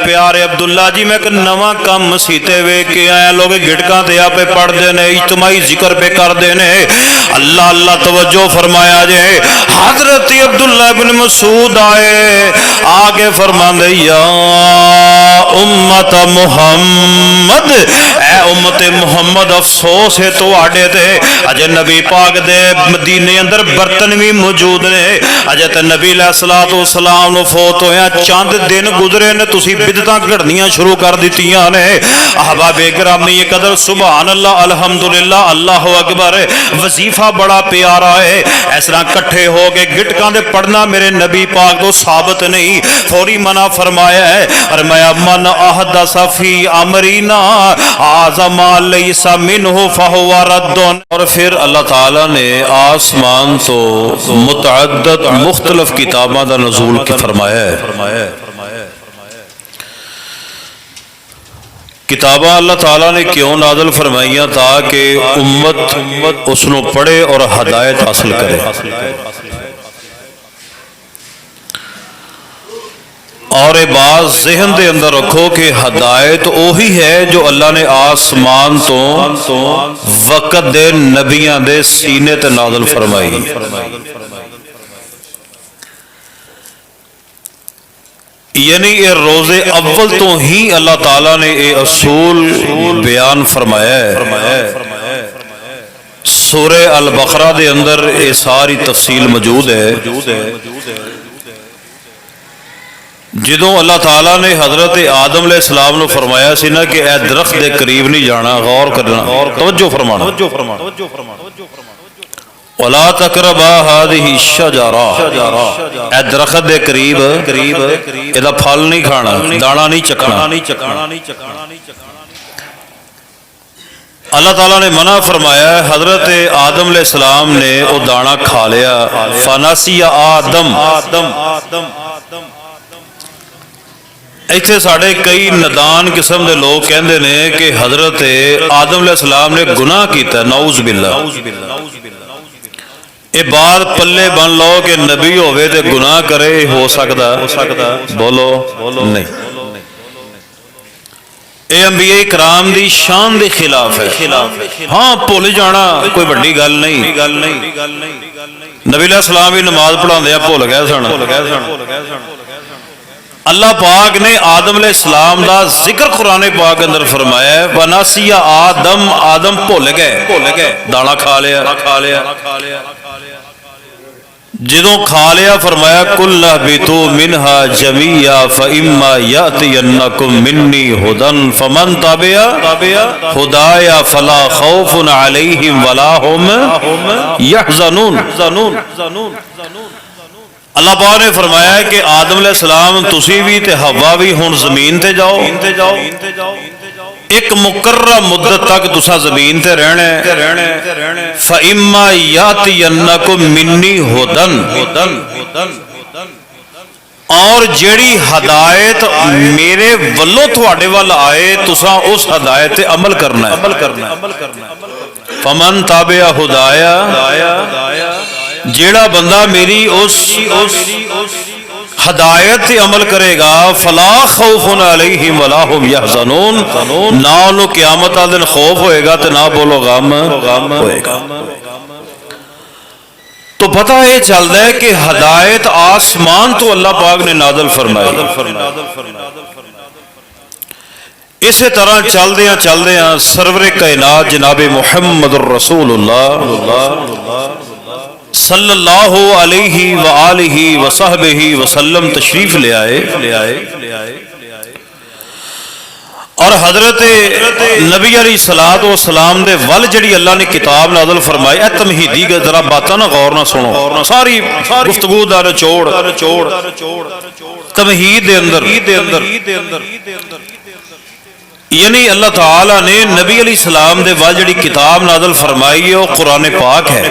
प्यारे अब्दुल्ला जी मैं एक नवा काम मसीते वेख के आया, लोग गिटकां ते आपे पढ़ते ने, इज्तिमाई जिक्र पे करते ने, अल्लाह अल्लाह तवज्जो फरमाया जे। हजरत अब्दुल्ला इब्न मसूद आए, आगे फरमांदे या उम्मत मुहम्मद, ऐ उम्मत मुहम्मद अफसोस है तुहाडे ते, अजे नबी पाक दे मदीने अंदर बर्तन भी मौजूद ने, अजे ते नबी अलैहिस्सलातु वस्सलाम नु फोत होया चंद दिन गुजरे ने, तुसी बिदतां घड़नियां शुरू कर दित्तियां ने। अहबाबे गिरामी कदर सुभान अल्लाह अल्हम्दुलिल्लाह अल्लाहु अकबर, वजीफा बड़ा प्यारा है। इस तरह इकट्ठे हो के गिटकां दे पढ़ना मेरे नबी पाक तो साबित नहीं, फौरी मना फरमाया है। और मैं मन अहदसा फी अमरीना आज़मा लैसा मिन्हु फहुवा रद्दुन। और फिर अल्लाह ताला ने आसमान तो मुतअद्दिद मुख्तलिफ किताबां दा नज़ूल फरमाया है। किताबां अल्लाह ताला ने क्यों नाज़िल फरमाइयां, ताकि उम्मत उसनों पढ़े और हदायत हासिल करे। और ये बात ज़हन दे अंदर रखो कि हदायत वही है जो अल्लाह ने आसमान तो वक़्त दे नबियां दे सीने ते नाज़िल फरमाई। यानी ये रोज़े अव्वल तो ही अल्लाह ताला ने ये असूल बयान फरमाया है। सूरे अल बकरा दे अंदर ये सारी तफसील मौजूद है। जदों अल्लाह ताला ने हजरत आदम अलैहिस्सलाम नूं फरमाया सी ना कि ए दरख्त दे करीब नहीं जाना, गौर करना, तवज्जो फरमाना, वला तकरबा हादिही शजरा, ए दरख्त दे करीब इहदा फल नहीं खाना, दाना नहीं चखना। अल्लाह ताला ने मना फरमाया। हजरत आदम अलैहिस्सलाम ने वो दाना खा लिया, फनासिया आदम। इत्थे साढ़े कई नदान किस्म के लोग कहते हैं कि हजरत आदम अलैहिस्सलाम ने गुनाह किया, नऊज़ बिल्लाह। ये बात पल्ले बन लो कि नबी होवे ते गुनाह करे, हो सकता? बोलो नहीं। ये अंबिया इकराम दी शान दे खिलाफ है। हाँ, भुल जाना कोई बड़ी गल नहीं। नबी अलैहिस्सलाम भी नमाज पढ़ाते भुल गए सन। अल्लाह पाक ने आदम अलैहिस्सलाम दा जिक्र कुरान पाक अंदर फरमाया है, वनासिया आदम भुल गए, दाना खा लिया। जदों खा लिया फरमाया कुल्ला बितु मिनहा जमिया फइम्मा यातियन्नकुम मिन्नी हुदन फमन ताबिया हुदाया फला खौफुन अलैहिम वला हुम यहज़नून। अल्लाह पाक ने फरमाया कि आदम अलैहिस्सलाम तुसी भी ते हवा भी हुण ज़मीन ते जाओ, एक मुकर्रर मुद्दत तक तुसा ज़मीन ते रहना है। फ़इम्मा यातियन्नकुम मिन्नी हुदन, और जेड़ी हदायत मेरे वल्लों तुहाडे वल आए तुसा उस हदायत ते अमल करना है। फमन ताबिया हुदाया, जेड़ा बंदा मेरी उस हदायत से अमल करेगा, फला खौफुन अलैहिम वला हुम यहज़नून, ना उन्हें क़यामत वाले दिन खौफ होएगा तो ना बोलो गम होएगा। तो पता ये चलता है कि हदायत आसमान तो अल्लाह पाक ने नाज़िल फरमाई। इसे तरह चलदियां सरवरे कायनात जनाबे मुहम्मदुर रसूलुल्लाह सल्लल्लाहु अलैहि व आलिहि व सहबिहि वसल्लम तशरीफ ले आए। और हजरत नबी अलैहिस्सलातु वस्सलाम दे वल जड़ी अल्लाह ने किताब नाज़िल फरमाई, ए तमहीदी जरा बातां ना गौर ना सुनो, सारी गुफ्तगू दा निचोड़ तमहीद दे अंदर यानी अल्लाह ताला ने नबी अलैहिस्सलाम दे वल जड़ी किताब नाज़िल फरमाई है वो कुरान पाक है।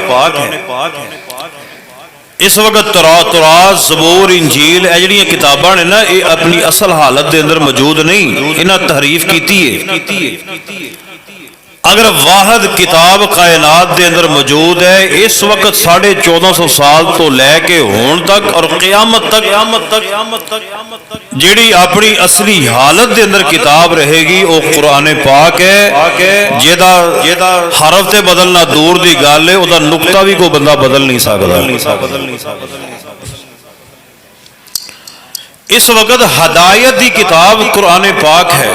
इस वक्त तौरात ज़बूर इंजील ये जड़ियां किताबां ने ना ये अपनी असल हालत दे अंदर मौजूद नहीं, इन्हां तहरीफ कीती है। اگر واحد کتاب کائنات دے اندر موجود ہے اس وقت 1450 سال تو لے کے ہون تک اور قیامت تک جیڑی اپنی اصلی حالت دے اندر کتاب رہے گی وہ قرآن پاک ہے جیدا حرف تے بدلنا دور دی گل ہے، وہ نقطہ بھی کوئی بندہ بدل نہیں سکتا۔ اس وقت ہدایت دی کتاب قرآن پاک ہے،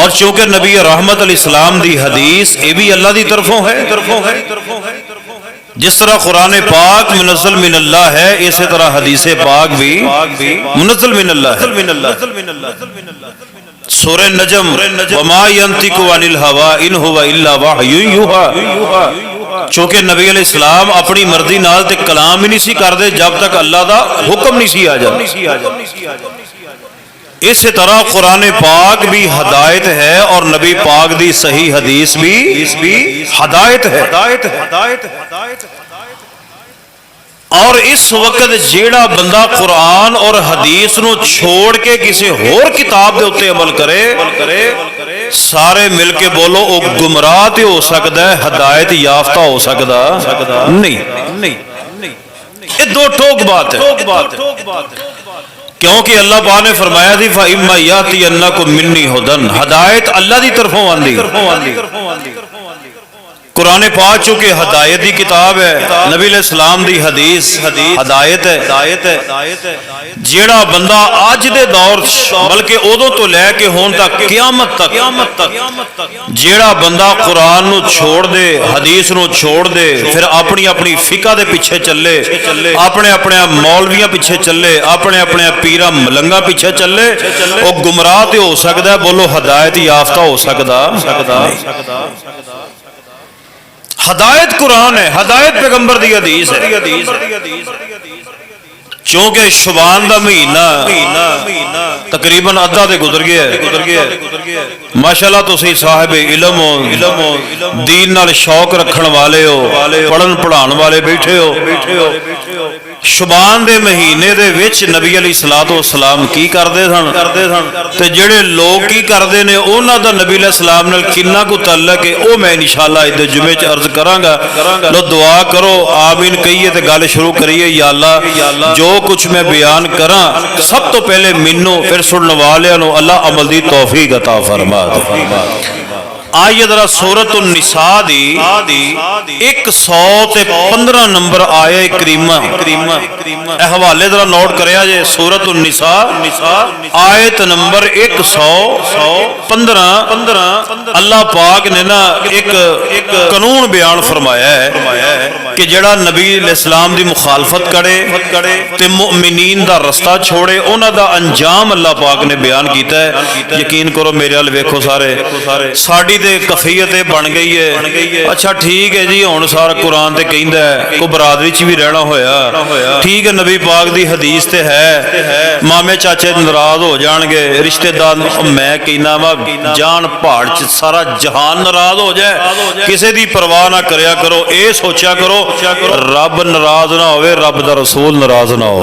اور چونکہ نبی رحمت علیہ السلام دی حدیث یہ بھی اللہ دی طرفوں ہے، جس طرح قرآن پاک منزل من اللہ ہے اسی طرح حدیث پاک بھی منزل من اللہ ہے۔ سورہ نجم وما ينطق عن الهوى ان هو الا وحی یوحی، چونکہ نبی علیہ السلام اپنی مرضی نال تے کلام ہی نہیں سی کردے جب تک اللہ دا حکم نہیں سی آ جائے۔ اسی طرح قرآن پاک بھی ہدایت ہے اور نبی پاک دی صحیح حدیث بھی ہدایت ہے۔ اور اس وقت جیڑا بندہ قرآن اور حدیث نو چھوڑ کے کسی اور کتاب دے اتے عمل کرے سارے مل کے بولو وہ گمراہ تے ہو سکتا ہے، ہدایت یافتہ ہو سکتا نہیں۔ یہ دو ٹوک بات ہے، کیونکہ اللہ پاک نے فرمایا تھی فَإِمَّا يَأْتِيَنَّكُم مِّنِّي هُدًى، ہدایت اللہ دی طرفوں آندی۔ قرآن پاک چونکہ ہدایت دی کتاب ہے، نبی علیہ السلام دی حدیث ہدایت ہے۔ جیڑا بندہ آج دے دور بلکہ ادوں تو لے کے ہون تک قیامت تک جیڑا بندہ قرآن نو چھوڑ دے، حدیث نو چھوڑ دے، پھر اپنی فقہ دے پیچھے چلے، اپنے مولویاں پیچھے چلے، اپنے پیرا ملنگا پیچھے چلے، وہ گمراہ تے ہو سکتا ہے، بولو ہدایت یافتہ ہو سکتا۔ ہدایت قرآن ہے، ہدایت پیغمبر دی حدیث ہے۔ چونکہ شعبان دا مہینہ تقریباً ادھا تے گزر گیا ہے، ماشاءاللہ تسی صاحب علم ہو، دین نال شوق رکھن والے ہو، پڑھن پڑھان والے بیٹھے ہو۔ شعبان دے مہینے دے وچ نبی علیہ الصلوۃ والسلام کی کردے سن تے جڑے لوگ کی کردے نے انہاں دا نبی علیہ السلام نال کنا کو تعلق ہے او میں انشاءاللہ اس جمعے چ عرض کراں گا۔ لو دعا کرو آمین کہیے تے گل شروع کریے۔ یا اللہ جو کچھ میں بیان کراں سب تو پہلے مینوں پھر سنن والیاں نو اللہ عمل دی توفیق عطا فرما دے۔ آئیے ذرا سورۃ النساء دی 115 نمبر آیہ کریمہ اے حوالے ذرا نوٹ کریا جے۔ سورۃ النساء آیت نمبر 115 اللہ پاک نے نا ایک قانون بیان فرمایا ہے کہ جڑا نبی علیہ السلام دی مخالفت کرے تے مؤمنین دا رستہ چھوڑے انہاں دا انجام اللہ پاک نے بیان کیتا ہے۔ یقین کرو میرے ال ویکھو سارے ساڈی کفیت بن گئی ہے۔ اچھا ٹھیک ہے جی ہن سارا قرآن تے کہندا ہے کو برادری چ بھی رہنا ہویا، ٹھیک ہے نبی پاک دی حدیث تے ہے، مامے چاچے ناراض ہو جان گے، رشتہ دار میں کہنا وا جان پہاڑ چ سارا جہان ناراض ہو جائے، کسے دی پرواہ نہ کریا کرو، اے سوچیا کرو رب ناراض نہ ہوئے، رب دا رسول ناراض نہ ہو۔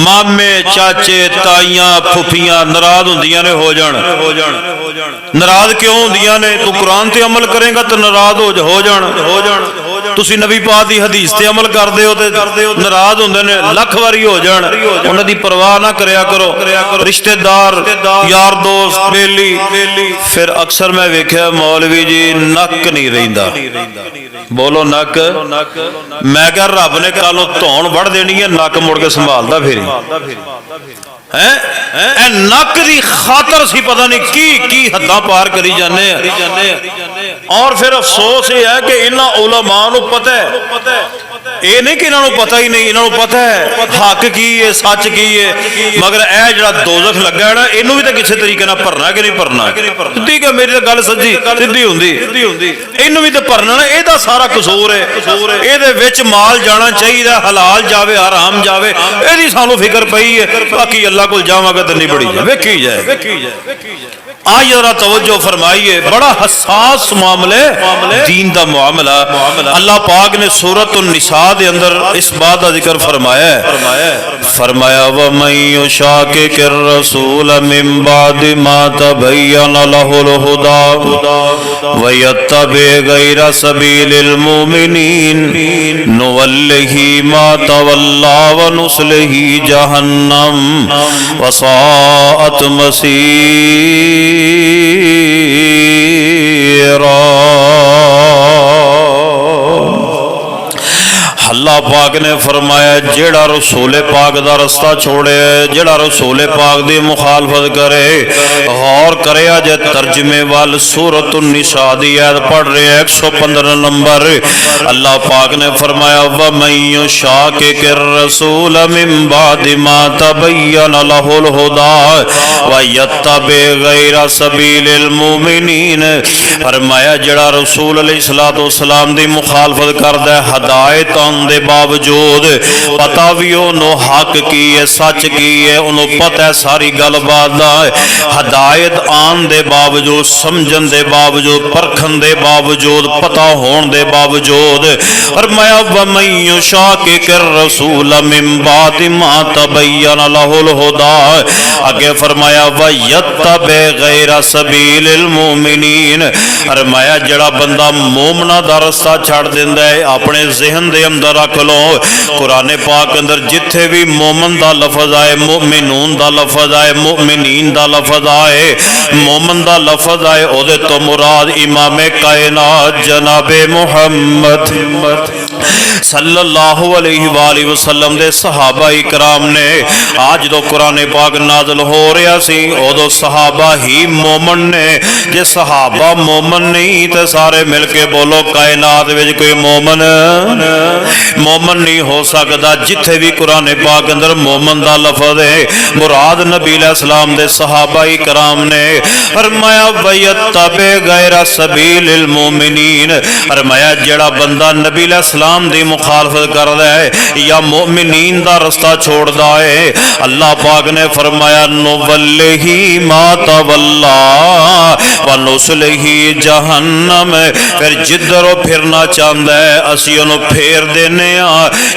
مامے چاچے تائیاں پھپھیاں ناراض ہوندیاں نے ہو جان، ناراض کیوں ہوندیاں نے؟ تو قرآن تے عمل کرے گا تو ناراض ہو جان۔ تسی نبی پاک دی حدیث تے عمل کردے ہو تے ناراض ہوندے نے لکھ واری ہو جان، انہاں دی پرواہ نہ کریا کرو۔ رشتہ دار یار دوست بیلی پھر اکثر میں ویکھیا مولوی جی نک نہیں رہندا، بولو نک، میں کہ رب نے کالوں دھون وڑ دینی ہے نک مڑ کے سنبھالدا پھری اے نک دی خاطر سی پتہ نہیں کی حداں پار کری جانے ہیں۔ اور پھر افسوس یہ ہے کہ انہاں علماء نو پتہ ہے، یہ نہیں کہ انہاں نو پتہ ہی نہیں، انہاں نو پتہ ہے حق کی ہے سچ کی ہے، مگر اے جڑا دوزخ لگا ہے نا اینو بھی تے کسے طریقے نال بھرنا کہ نہیں بھرنا؟ ٹھیک ہے میری گل سچی سیدھی ہوندی، اینو بھی تے بھرنا نا، اے دا سارا قصور ہے، اے دے وچ مال جانا چاہیے، حلال جاوے حرام جاوے، اے دی سانو فکر پئی ہے، باقی اللہ کول جاواں گا تے نہیں بڑی جائے، ویکھی جائے۔ آج ذرا توجہ فرمائیے، بڑا حساس معاملے دین دا معاملہ۔ اللہ پاک نے سورۃ النساء دے اندر اس بات کا ذکر فرمایا ہے، فرمایا وَمَن يُشَاقِقِ الرَّسُولَ مِن بَعْدِ مَا تَبَيَّنَ لَهُ الْهُدَى وَيَتَّبِعْ غَيْرَ سَبِيلِ الْمُؤْمِنِينَ نُوَلِّهِ مَا تَوَلَّى وَنُصْلِهِ جَهَنَّمَ وَسَاءَتْ مَصِيرًا۔ اللہ پاک نے فرمایا جیڑا رسول پاک دا رستہ چھوڑے، جیڑا رسول پاک دی مخالفت کرے، غور کرے آج ترجمے وال سورۃ النساء دی آیت پڑھ رہے ہیں 115 نمبر۔ اللہ پاک نے فرمایا وَمَن يُشَاقِقِ الرَّسُولَ مِن بَعْدِ مَا تَبَيَّنَ لَهُ الْهُدَى وَيَتَّبِعْ غَيْرَ سَبِيلِ الْمُؤْمِنِينَ، فرمایا جیڑا رسول علیہ السلام دی مخالفت کردا ہے ہدایت دے باوجود، پتہ بھی انہوں حق کی ہے، سچ کی ہے، انہوں پتہ ہے ساری گل بات دا ہے، ہدایت آن دے باوجود، سمجھن دے باوجود، پرکھن دے باوجود، پتہ ہون دے باوجود، فرمایا وَمَن يُشَاقِقِ الرَّسُولَ مِن بَعْدِ مَا تَبَيَّنَ لَهُ الْهُدَى، آگے فرمایا وَيَتَّبِعْ غَيْرَ سَبِيلِ الْمُؤْمِنِينَ، فرمایا جڑا بندہ مومنہ دا رستہ چھڑ دیندا ہے، اپنے ذہن دے اندر رکھ لو، قرآن پاک اندر جتھے بھی مومن دا لفظ آئے، مؤمنون دا لفظ آئے، مؤمنین دا لفظ آئے، مومن دا لفظ آئے، او دے تو مراد امام کائنات جناب محمد صلی اللہ علیہ وآلہ وسلم دے صحابہ اکرام نے۔ آج دو قرآن پاک نازل ہو رہا سی، او دو صحابہ ہی مومن نے، جے صحابہ مومن نہیں تے سارے مل کے بولو کائنات وچ کوئی مومن نہیں ہو سکتا۔ جتھے بھی قرآن پاک اندر مومن دا لفظ ہے، مراد نبی علیہ السلام دے صحابہ کرام نے۔ فرمایا وَيَتَّبِعْ غَيْرَ سَبِيلِ الْمُؤْمِنِينَ، فرمایا جڑا بندہ نبی علیہ السلام دی مخالفت کردا ہے یا مومنین دا رستہ چھوڑدا ہے، اللہ پاک نے فرمایا نُوَلِّهِ مَا تَوَلَّى وَنُصْلِهِ جَهَنَّمَ، پھر جدھر وہ پھرنا چاہتا ہے اسی انہوں پھیر دینے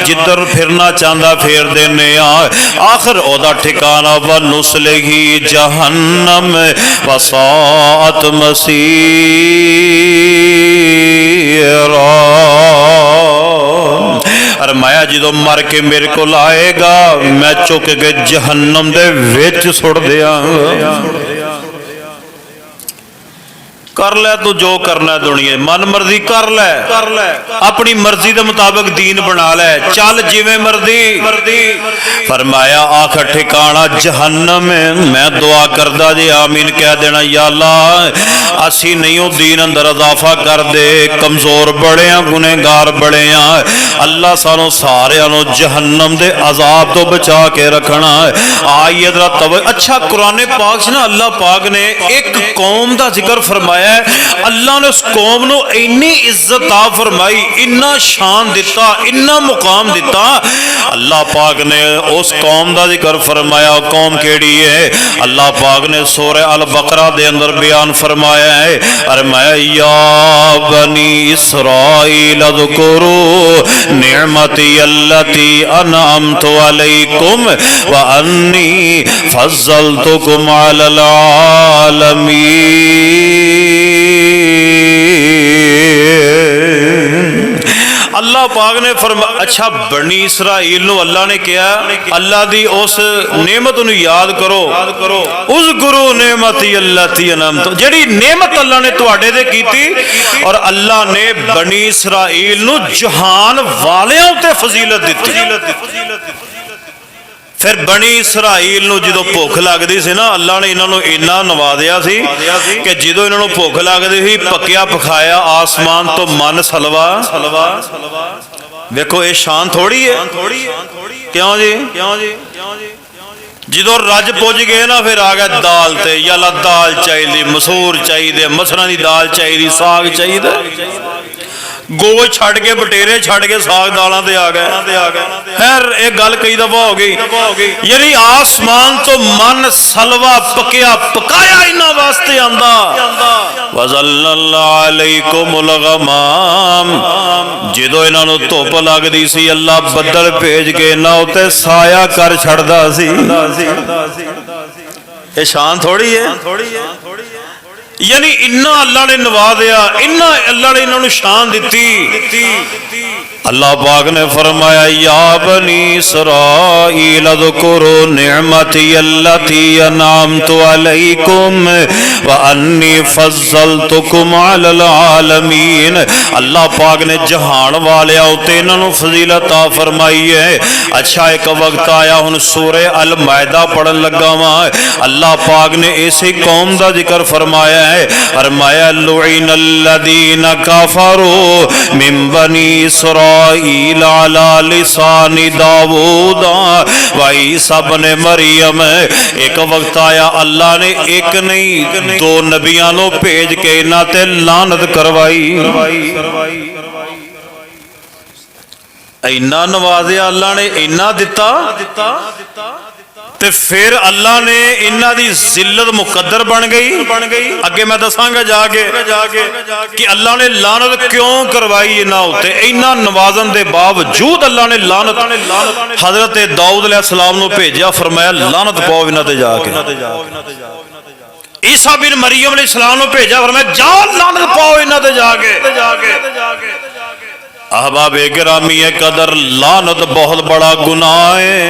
جدھر پھرنا چاہتا پھیر دینے آخر او دا ٹھکانہ وَنُصْلِهِ جَهَنَّمَ وَسَاءَتْ مَصِيرًا۔ فرمایا جدو مر کے میرے کو لائے گا میں چک کے جہنم دے وچ سڑ دیا کر لے تو جو کرنا ہے دنیا من مرضی کر لے، اپنی مرضی دے مطابق دین بنا لے، چل جویں مرضی۔ فرمایا آخر ٹھکانہ جہنم ہے۔ میں دعا کردہ جی آمین کہہ دینا یا اللہ اسی نہیں دین اندر اضافہ کر دے، کمزور بڑے ہیں، گنہگار بڑے ہیں، اللہ سانو سارے انو جہنم دے عذاب تو بچا کے رکھنا ہے۔ آئیے ذرا توجہ، اچھا قرآن پاک سے نا اللہ پاک نے ایک قوم دا ذکر فرمایا، اللہ نے اس قوم نو اتنی عزت عطا فرمائی، اتنا شان دیتا، اتنا مقام دیتا، اللہ پاک نے اس قوم دا ذکر فرمایا۔ قوم کیڑی ہے؟ اللہ پاک نے سورہ البقرہ دے اندر بیان فرمایا ہے، فرمایا یا بنی اسرائیل اذکروا نعمتی التی انعمت علیکم وانی فضلتکم علی العالمین۔ اللہ پاک نے فرمایا اچھا بنی اسرائیل نو اللہ نے کیا اللہ دی اس نعمت نو یاد کرو، اذکروا نعمتی التی انعمت، جڑی نعمت اللہ نے تواڈے تے کیتی، اور اللہ نے بنی اسرائیل نو جہان والیاں تے فضیلت دتی۔ پھر بنی اسرائیل نو جدو بھوک لگدی سی نا اللہ نے انہاں نو اتنا نوازیا سی کہ جدو انہاں نو بھوک لگدی سی پکیا پکھایا آسمان تو من سلوا۔ ویکھو یہ شان تھوڑی ہے، کیوں جی؟ جدو رج پوج گئے نا پھر آ گئے دال تے، یا اللہ دال چاہیے، مسور چاہیے، مسراں دی دال چاہیے، ساگ چاہیے۔ ਗੋਸ਼ ਛੱਡ ਕੇ ਬਟੇਰੇ ਛੱਡ ਕੇ ਸਾਗ ਦਾਲਾਂ ਤੇ ਆ ਗਏ। ਖੈਰ ਇਹ ਗੱਲ ਕਈ ਦਫਾ ਹੋ ਗਈ। ਯਾਨੀ ਆਸਮਾਨ ਤੋਂ ਮਨ ਸਲਵਾ ਪਕਿਆ ਪਕਾਇਆ ਇਹਨਾਂ ਵਾਸਤੇ ਆਂਦਾ। ਵਜ਼ੱਲਲਨਾ ਅਲੈਕੁਮੁਲ ਗਮਾਮ, ਜਦੋਂ ਇਹਨਾਂ ਨੂੰ ਧੁੱਪ ਲੱਗਦੀ ਸੀ ਅੱਲਾ ਬੱਦਲ ਭੇਜ ਕੇ ਇਹਨਾਂ ਉੱਤੇ ਸਾਇਆ ਕਰ ਛੱਡਦਾ ਸੀ। ਇਹ ਸ਼ਾਨ ਥੋੜੀ ਹੈ। ਯਾਨੀ ਇੰਨਾ ਅੱਲਾ ਨੇ ਨਵਾਜ਼ਿਆ, ਇੰਨਾ ਅੱਲਾ ਨੇ ਇਹਨਾਂ ਨੂੰ ਸ਼ਾਨ ਦਿੱਤੀ। अल्लाह पाक ने फरमाया या बनी इसराईल अज़कुरू निअमती अल्लती अनअमतु अलैकुम व अन्नी फज़्ज़लतुकुम अलल आलमीन। अल्लाह पाक ने जहान वालिया उत्ते इन्हां नूं फजीलत आ फरमाई है। अच्छा एक वक्त आया हुण सूरे अल मायदा पढ़न लगा वां, अल्लाह पाक ने इसी कौम दा जिक्र फरमाया है। फरमाया लुइनल लदीना कफरू मिन बनी इसराईल अला लिसानी दाऊद व ईसा इब्न मरियम। एक वक्त आया अल्लाह ने एक नहीं दो नबियां नूं भेज के इन्हां ते लानत करवाई। इन्ना नवाजिया अल्लाह ने, इन्ना दिता ते फिर अल्लाह ने इन्हां दी जिल्लत मुकद्दर बन गई। अगे मैं दसांगा जाके कि अल्लाह ने लानत क्यों करवाई इन्हां उत्ते। इन्ना नवाजन दे बावजूद अल्लाह ने लानत हजरत दाऊद अलैहिस्सलाम नूं भेजिया, फरमाया लानत पाओ इन्हां ते जाके। ईसा बिन मरियम अलैहिस्सलाम नूं भेजिया, फरमाया जाओ लानत पाओ इन्हां ते जाके। अहबाब गिरामी कदर लानत बहुत बड़ा गुनाह है।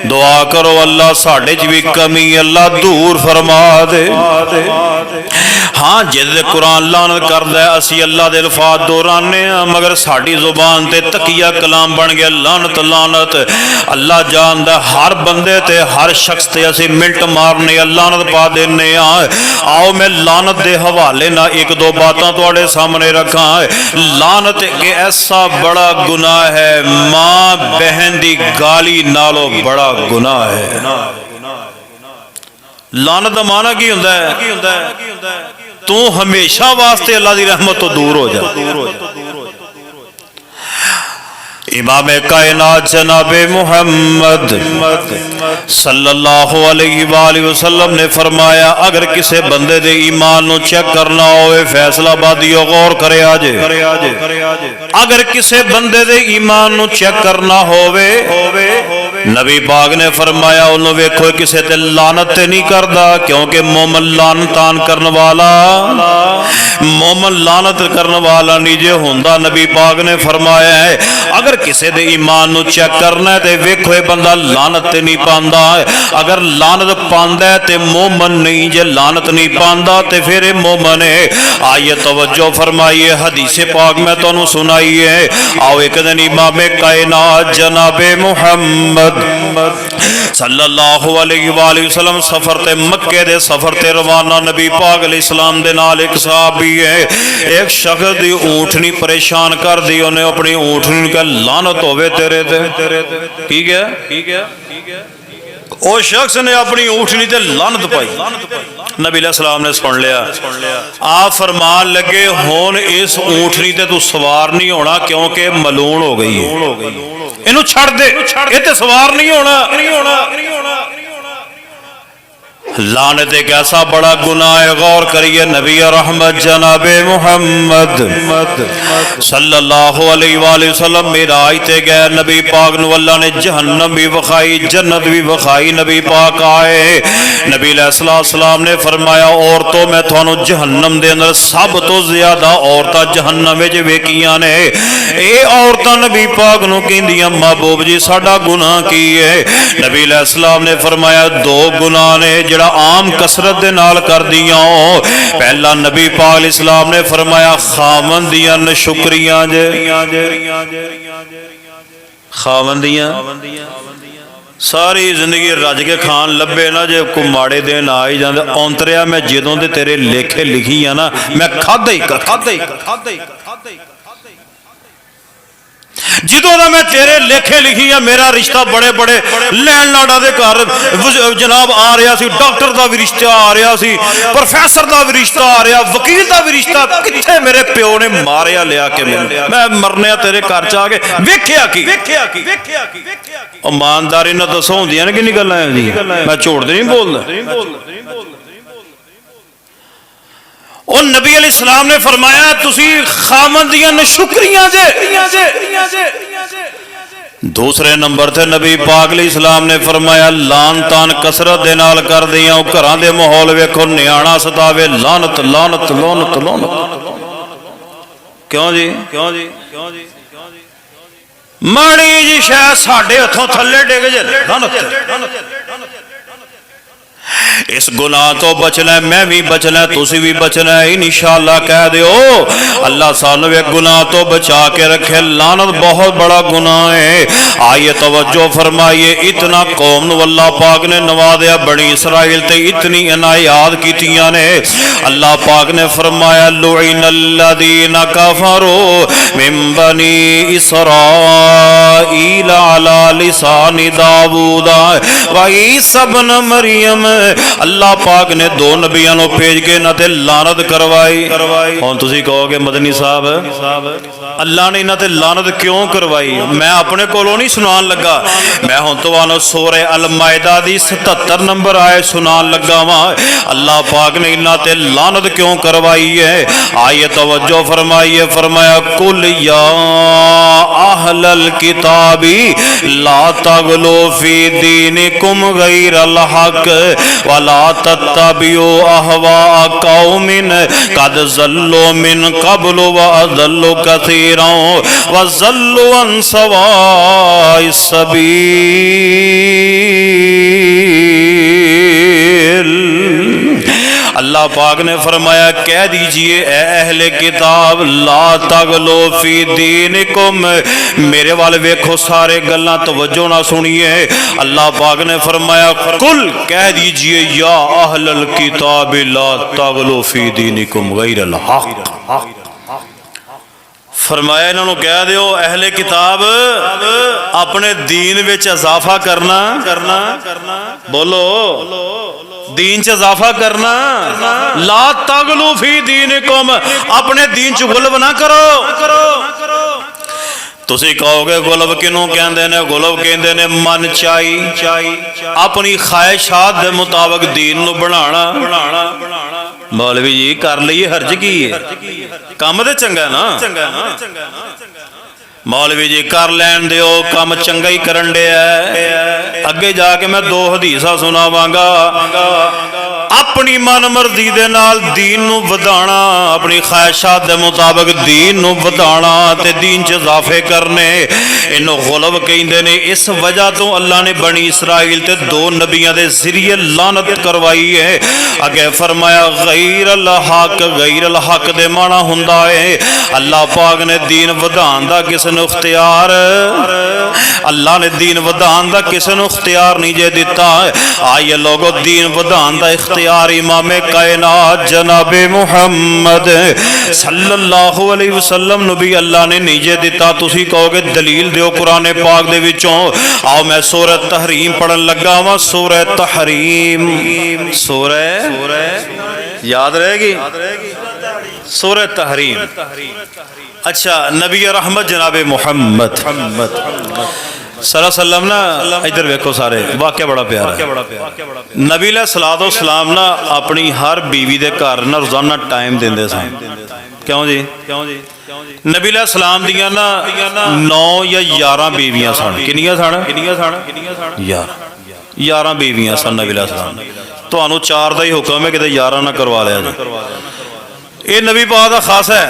दुआ करो अल्लाह साढ़े च भी कमी अल्लाह दूर फरमा दे। हाँ जिहदे कुरान लानत करदा है असी अल्लाह दे अल्फाज दोहराने मगर साड़ी जुबान ते तकिया कलाम बन गया लानत लानत। अल्लाह जानदा हर बंदे ते हर शख्स ते असी मिंट मारने लानत पा देने। आओ मैं लानत दे हवाले ना एक दो बातां तुहाडे सामने रखा। लानत के ऐसा बड़ा गुनाह है, मां बहन दी गाली नालों बड़ा गुनाह है। लानत दा माना की हुंदा है? तू हमेशा वास्ते अल्लाह दी रहमत तो दूर हो जा। इमाम कायनात जनाबे मुहम्मद सल्लल्लाहु अलैहि वसल्लम ने फरमाया अगर किसी बंदे दे ईमान नूं चेक करना होवे फैसलाबादी गौर करे आजे। अगर किसी बंदे दे ईमान नूं चेक करना होवे नबी पाक ने फरमाया उन्होंने वेखो किसी ते लानत नहीं करता, क्योंकि मोमन लानतान करने वाला मोमन लानत करने वाला नहीं जे हुंदा। नबी पाक ने फरमाया है अगर किसी दे ईमान नूं चेक करना है तो वेखो ये बंदा लानत नहीं पांदा। अगर लानत पांदा है तो मोमन नहीं, जे लानत नहीं पांदा तो फिर ये मोमन है। आइए तवज्जो फरमाइए हदीस पाक में तुहानू सुनाई है। आओ एक दिन इमाम कायनात जनाबे मुहम्मद सल्लल्लाहु अलैहि वसल्लम सफर ते मक्के दे सफर ते रवाना। नबी पाक अलैहिस्सलाम दे नाल एक सहाबी है, एक शख्स दी ऊँटनी परेशान कर दी। उन्हें अपनी ऊँटनी का लानत होवे तेरे ते। ठीक है उस शख्स ने अपनी ऊँटनी ते लानत पाई। नबी अलैहिस्सलाम ने सुन लिया। आप फरमान लगे हुण इस ऊँटनी ते तू सवार नहीं होना क्योंकि मलून हो गई है, इनू छड़ दे, ये ते सवार नहीं होना। लानत एक ऐसा बड़ा गुनाह है, गौर करिए। नबी रहमत जनाबे मुहम्मद सल्लल्लाहु अलैहि वसल्लम मेराज ते गए। नबी पाक नूं अल्लाह ने जहन्नम भी विखाई जन्नत भी विखाई। नबी पाक आए, नबी अलैहिस्सलाम ने फरमाया औरतों मैं तुहानू जहन्नम दे अंदर सब तो ज्यादा औरतां जहन्नम विच वेखियां ने। ये औरतां नबी पाक नूं कहंदियां महबूब जी साडा गुनाह की है? नबी अलैहिस्सलाम ने फरमाया दो गुनाह ने जिहड़ा आम कसरत दे नाल कर दियां। पहला नबी पाक इस्लाम ने फरमाया खामन दियां नशुक्रियां जे, खामन दियां सारी जिंदगी रज के खान लभे ना, जे को माड़े दिन आ ही जांदे औंतरिया मैं जदों दे तेरे लेखे लिखी आ ना मैं खादा ही جدوں دا میں تیرے لکھے لکھی ہے میرا رشتہ بڑے بڑے لینڈ لاڈا دے گھر جناب آ رہا سی، ڈاکٹر دا بھی رشتہ آ رہا سی، پروفیسر دا بھی رشتہ آ رہا، وکیل دا بھی رشتہ، کتھے میرے پیو نے ماریا لیا کے میں مرنے تیرے گھر چ آ کے ویکھیا کی ایمانداری نہ دسو ہوندیاں نے کنی گلاں جی، میں جھوٹ تے نہیں بولدا۔ اور نبی علیہ السلام نے فرمایا تسی خاوندیاں نشکریاں جے۔ دوسرے نمبر تے نبی پاک علیہ السلام نے فرمایا لان تان کثرت دے نال کر دیاں، گھراں دے ماحول ویکھو نیانا ستاوے لعنت لعنت لعنت لعنت۔ کیوں جی ماڑی جی شاید ساڈے ہتھوں تھلے ڈگ جے لعنت۔ اس گناہ تو بچنا ہے، میں بھی بچنا ہے، تسی بھی بچنا ہے، انشاءاللہ کہہ دیو اللہ سانو ایک گناہ تو بچا کے رکھے، لعنت بہت بڑا گناہ ہے۔ آئیے توجہ فرمائیے، اتنا قوم نو اللہ پاک نے نوازیا، بنی اسرائیل تے اتنی عنایات کیتیاں نے، اللہ پاک نے فرمایا لعن الذین کفروا من بنی اسرائیل علی لسان داؤد و عیسی ابن مریم۔ اللہ پاک نے دو نبیوں کو بھیج کے نہ تے لعنت کروائی۔ ہن تسی کہو گے مدنی صاحب اللہ نے انہاں تے لعنت کیوں کروائی؟ میں اپنے کولوں نہیں سنان لگا، میں ہن تانوں سورہ المائدہ دی 77 نمبر آیت سنان لگا وا۔ اللہ پاک نے انہاں تے لعنت کیوں کروائی ہے؟ آئیے توجہ فرمائیے، فرمایا کل یا اہل الکتاب لا تغلوا فی دینکم غیر الحق ولا تتبعوا اهواء قوم قد ضلوا من قبل واضلوا كثيرا وضلوا عن سواء السبيل۔ اللہ پاک نے فرمایا کہہ دیجئے اے اہل کتاب لا تغلو فی دینکم، میرے والے ویکھو سارے گلاں توجہ نہ سنیے۔ اللہ پاک نے فرمایا کل کہہ دیجئے یا اہل الکتاب لا تغلو فی دینکم غیر الحق، فرمایا انہوں نے کہہ دیو اہل کتاب اپنے دین وچ اضافہ کرنا بولو دین چ اضافہ کرنا، لا تغلو فی دینکم، اپنے دین چ غلو نہ کرو۔ تسی کہو گے غلو کنوں کہندے نے؟ غلو کہندے نے من چائی اپنی خواہشات دے مطابق دین نو بنانا۔ مولوی جی کر لئیے حرج کی ہے، کام تے چنگا ہے نا، مولوی جی کر لین دیو کام چنگا ہی کرن دے ہے۔ اگے جا کے میں دو حدیثاں سناواں گا، اپنی من مرضی دے نال دین نو ودانا، اپنی خواہشات دے مطابق دین نو ودانا تے دین چ اضافے کرنے، انو غلو کہندے نے۔ اس وجہ تو اللہ نے بنی اسرائیل تے دو نبیاں دے ذریعے لعنت کروائی ہے۔ اگے فرمایا غیر الحق، غیر الحق دے معنی ہوندا ہے اللہ پاک نے دین ودان دا کس نو اختیار، اللہ نے دین ودان دا کس نو اختیار نہیں جے دیتا۔ آئیے لوگو دین ودان دا اختیار امام کائنات جناب محمد صلی اللہ علیہ وسلم نبی اللہ نے نیجے دیتا۔ تسی کہو گے دلیل دیو قرآن پاک دے وچوں، آؤ میں سورہ تحریم پڑھن لگا ہوں۔ سورہ تحریم، سورہ یاد رہے گی، سورہ تحریم۔ اچھا نبی رحمت جناب محمد صلی اللہ علیہ وسلم نا، ادھر ویکھو سارے، واقعہ بڑا پیارا ہے۔ نبی علیہ الصلوۃ والسلام نا اپنی ہر بیوی دے گھر نا روزانہ ٹائم دیندے سن۔ کیوں جی؟ نبی علیہ السلام دیاں نا 9 یا 11 بیویاں سن۔ کنیاں سن؟ 11 بیویاں سن نبی علیہ السلام۔ تانوں 4 دا ہی حکم ہے کہ 11 نہ کروا لیا جائے، یہ نبی پاک دا خاص ہے۔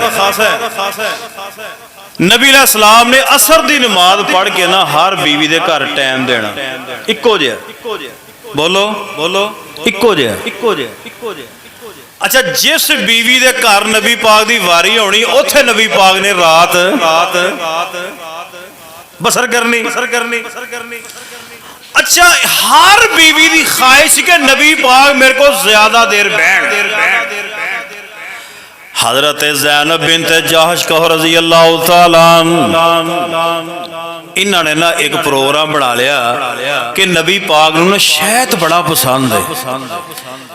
نبی علیہ السلام نے عصر دی نماز پڑھ کے نا ہر بیوی دے گھر ٹائم دینا، اکو جے بولو اکو جے۔ اچھا جس بیوی دے گھر نبی پاک دی واری ہونی اوتھے نبی پاک نے رات بسر کرنی۔ اچھا ہر بیوی دی خواہش کہ نبی پاک میرے کو زیادہ دیر بیٹھ، हजरत ज़ैनब बिनत जहश कहो रज़ी अल्लाह तआला इन्हों ने ना एक प्रोग्राम बना लिया कि नबी पाक नूं ना शहद बड़ा पसंद है।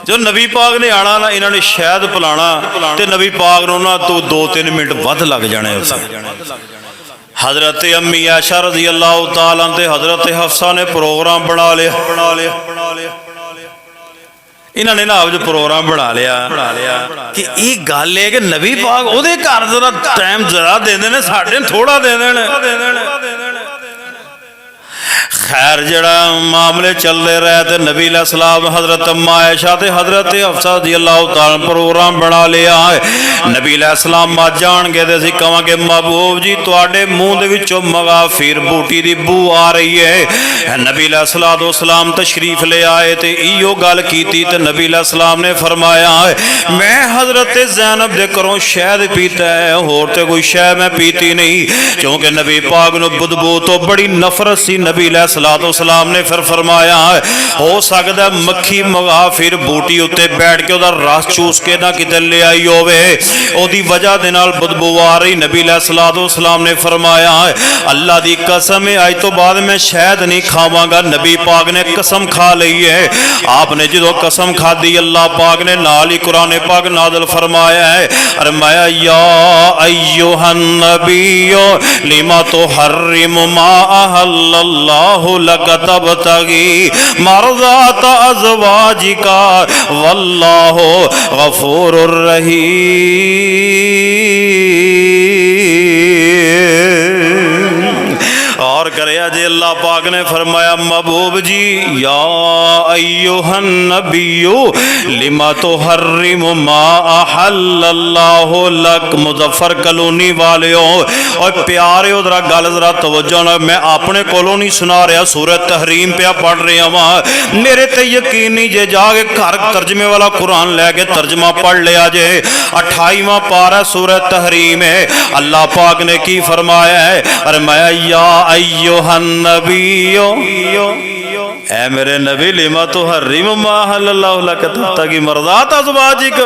जो नबी पाक ने आना ना इन्होंने शहद पिलाना ते नबी पाक नूं ना तो 2-3 मिनट वध लग जाने उसे। हजरत अम्मी आयशा रज़ी अल्लाह तआला ते हजरत हफ्सा ने प्रोग्राम बना लिया इन्होंने ना जो प्रोग्राम बना लिया कि ये गल है कि नबी पाक उहदे घर जरा टाइम ज़रा देंदे ने साडे थोड़ा देंदे ने। खैर जड़ा मामले चलते रहे तो नबी अलैहिस्सलाम हजरत अम्मा आयशा ते हजरत हफ्सा रज़ी अल्लाह तआला प्रोग्राम बना लिया है। नबी अलैहिस्सलाम मत जाणगे ते असीं कहांगे महबूब जी तुहाडे मूँह दे विचों मगाफिर बूटी दी बू आ रही है। नबी अलैहिस्सलाम तशरीफ ले आए तो इहो गल कीती ते नबी अलैहिस्सलाम ने फरमाया है मैं हजरत ज़ैनब दे घरों शहद पीता है होर ते कोई शह मैं पीती नहीं, क्योंकि नबी पाक नूं बदबू तो बड़ी नफरत सी। नबी अलैहिस्सलाम ने फिर फरमाया हो सकता मक्खी मगाफिर बूटी उत्ते बैठ के उहदा रस चूस के ना किते ले आई होवे ओदी वजह दे नाल बदबू आ रही। नबी अलैहिस्सलाम ने फरमाया अल्लाह दी कसम है अज तो बाद मैं शहद नहीं खावांगा। नबी पाक ने कसम खा ली है। आपने जो कसम खादी अल्लाह पाक ने नाल ही कुरान पाक नाज़िल फरमाया है फरमाया या अय्युहन नबिय्यु लिमा तुहर्रिमु मा अहल्लल्लाहु लक तबतगी मरज़ात अज़वाजिका वल्लाहु गफूरुर रहीम। और करया जे अल्लाह पाक ने फरमाया महबूब जी या अय्युहन नबिय्यु लिमा तुहर्रिमु मा अहल्लल्लाहु लक। मुज़फ्फर कलोनी वालियों और प्यारे जरा गल जरा तवज्जो ना मैं अपने कोलों नहीं सुना रहा सूरत तहरीम पे पढ़ रहा वहाँ मेरे ते यकीन नहीं जे जाके घर तर्जमे वाला कुरान लैके तर्जमा पढ़ लिया जे 28वां पारा सूरत तहरीम है। अल्लाह पाक ने की फरमाया है फरमाया या अय्युहन नबिय्यु ऐ मेरे नबी लिमा तुहर्रिमु मा अहल्लल्लाहु लक तबतगी मरज़ात अज़वाजिक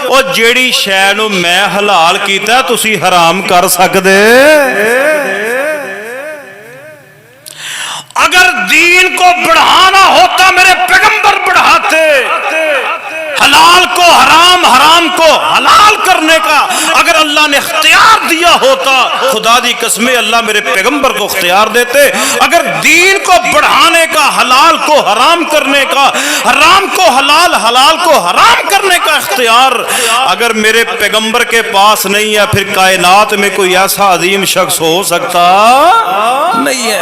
ओ जेड़ी शै नूं मैं हलाल कीता तुसी हराम कर सकदे। अगर दीन को बढ़ाना होता मेरे पैगंबर बढ़ाते हलाल को हराम हराम को हलाल करने का अगर अल्लाह ने इख्तियार दिया होता खुदा दी कसमें अल्लाह मेरे पैगंबर को इख्तियार देते। अगर दीन को बढ़ाने का हलाल को हराम करने का हराम को हलाल हलाल को हराम करने का इख्तियार अगर मेरे पैगंबर के पास नहीं है फिर कायनात में कोई ऐसा अजीम शख्स हो सकता नहीं है।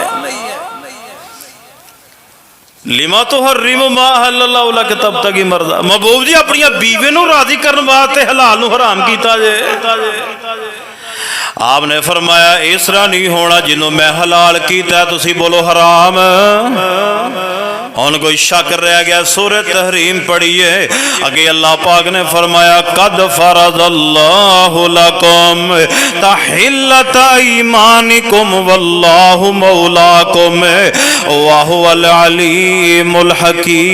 लिमा तुहर्रिमु मा अहल्लल्लाहु लक तबतगी मरज़ा महबूब जी अपनी बीवी नूं राजी करने वास्ते हलाल नूं हराम कीता जे। आपने फरमाया इस तरह नहीं होना जिन्हों मैं हलाल कीता तुसी बोलो हराम। हुण कोई शक रह गया सूरत तहरीम पढ़िए अगे अल्लाह पाक ने फरमाया कद फरज़ल्लाहु लकुम तहिल्लत ईमानिकुम वल्लाहु मौलाकुम व हुवल अलीमुल हकीम।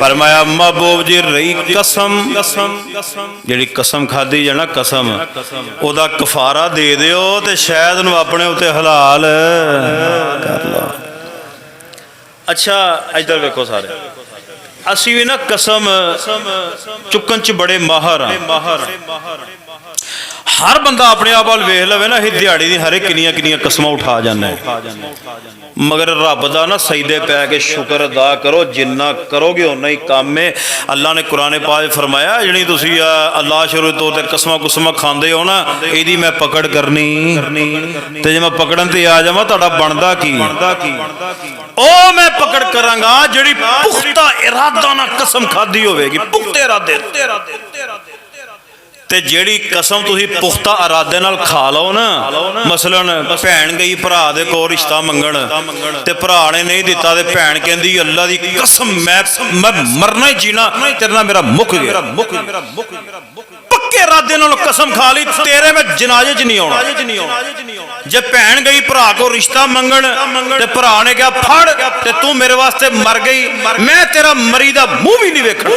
फरमाया महबूब जी रही कसम जिहड़ी कसम खाधी है ना कसम ओदा कफारा दे दिओ ते शायद नूं अपने उत्ते हलाल कर लो। अच्छा इधर देखो सारे असी भी ना कसम चुकन च बड़े माहर हाँ। हर बंदा अपने आप वाल वेख लवे ना असीं दिहाड़ी दी हरे किनियां किनियां कसमां उठा जाने मगर रब दा ना सजदे पै के शुक्र अदा करो जिन्ना करोगे उन्ना ही काम है। अल्लाह ने कुरान पाक फरमाया जिहड़ी तुसीं अल्लाह शुरू तौर ते कसमां कुसमां खांदे हो ना इहदी मैं पकड़ करनी ते जे मैं पकड़न ते आ जावां तुहाडा बनदा की ओ मैं पकड़ करांगा जिहड़ी पुख्ता इरादा नाल कसम खाधी होवेगी पुख्ते इरादे ते जेड़ी कसम तुसी पुख्ता इरादे नाल खा लो ना मसलन भैन गई भरा दे कोल रिश्ता मंगण ते भरा ने नहीं दिता ते भैन कहंदी अल्लाह दी कसम मैं मरना ही जीना तेरे नाल मेरा मुक गया इरादे नाल कसम खा ली तेरे मैं जनाजे च नहीं आउणा। जे भैन गई भरा को रिश्ता मंगण ते भरा ने कहा फड़ ते तू मेरे वास्ते मर गई, मैं तेरा मरी दा मुंह भी नहीं वेखणा।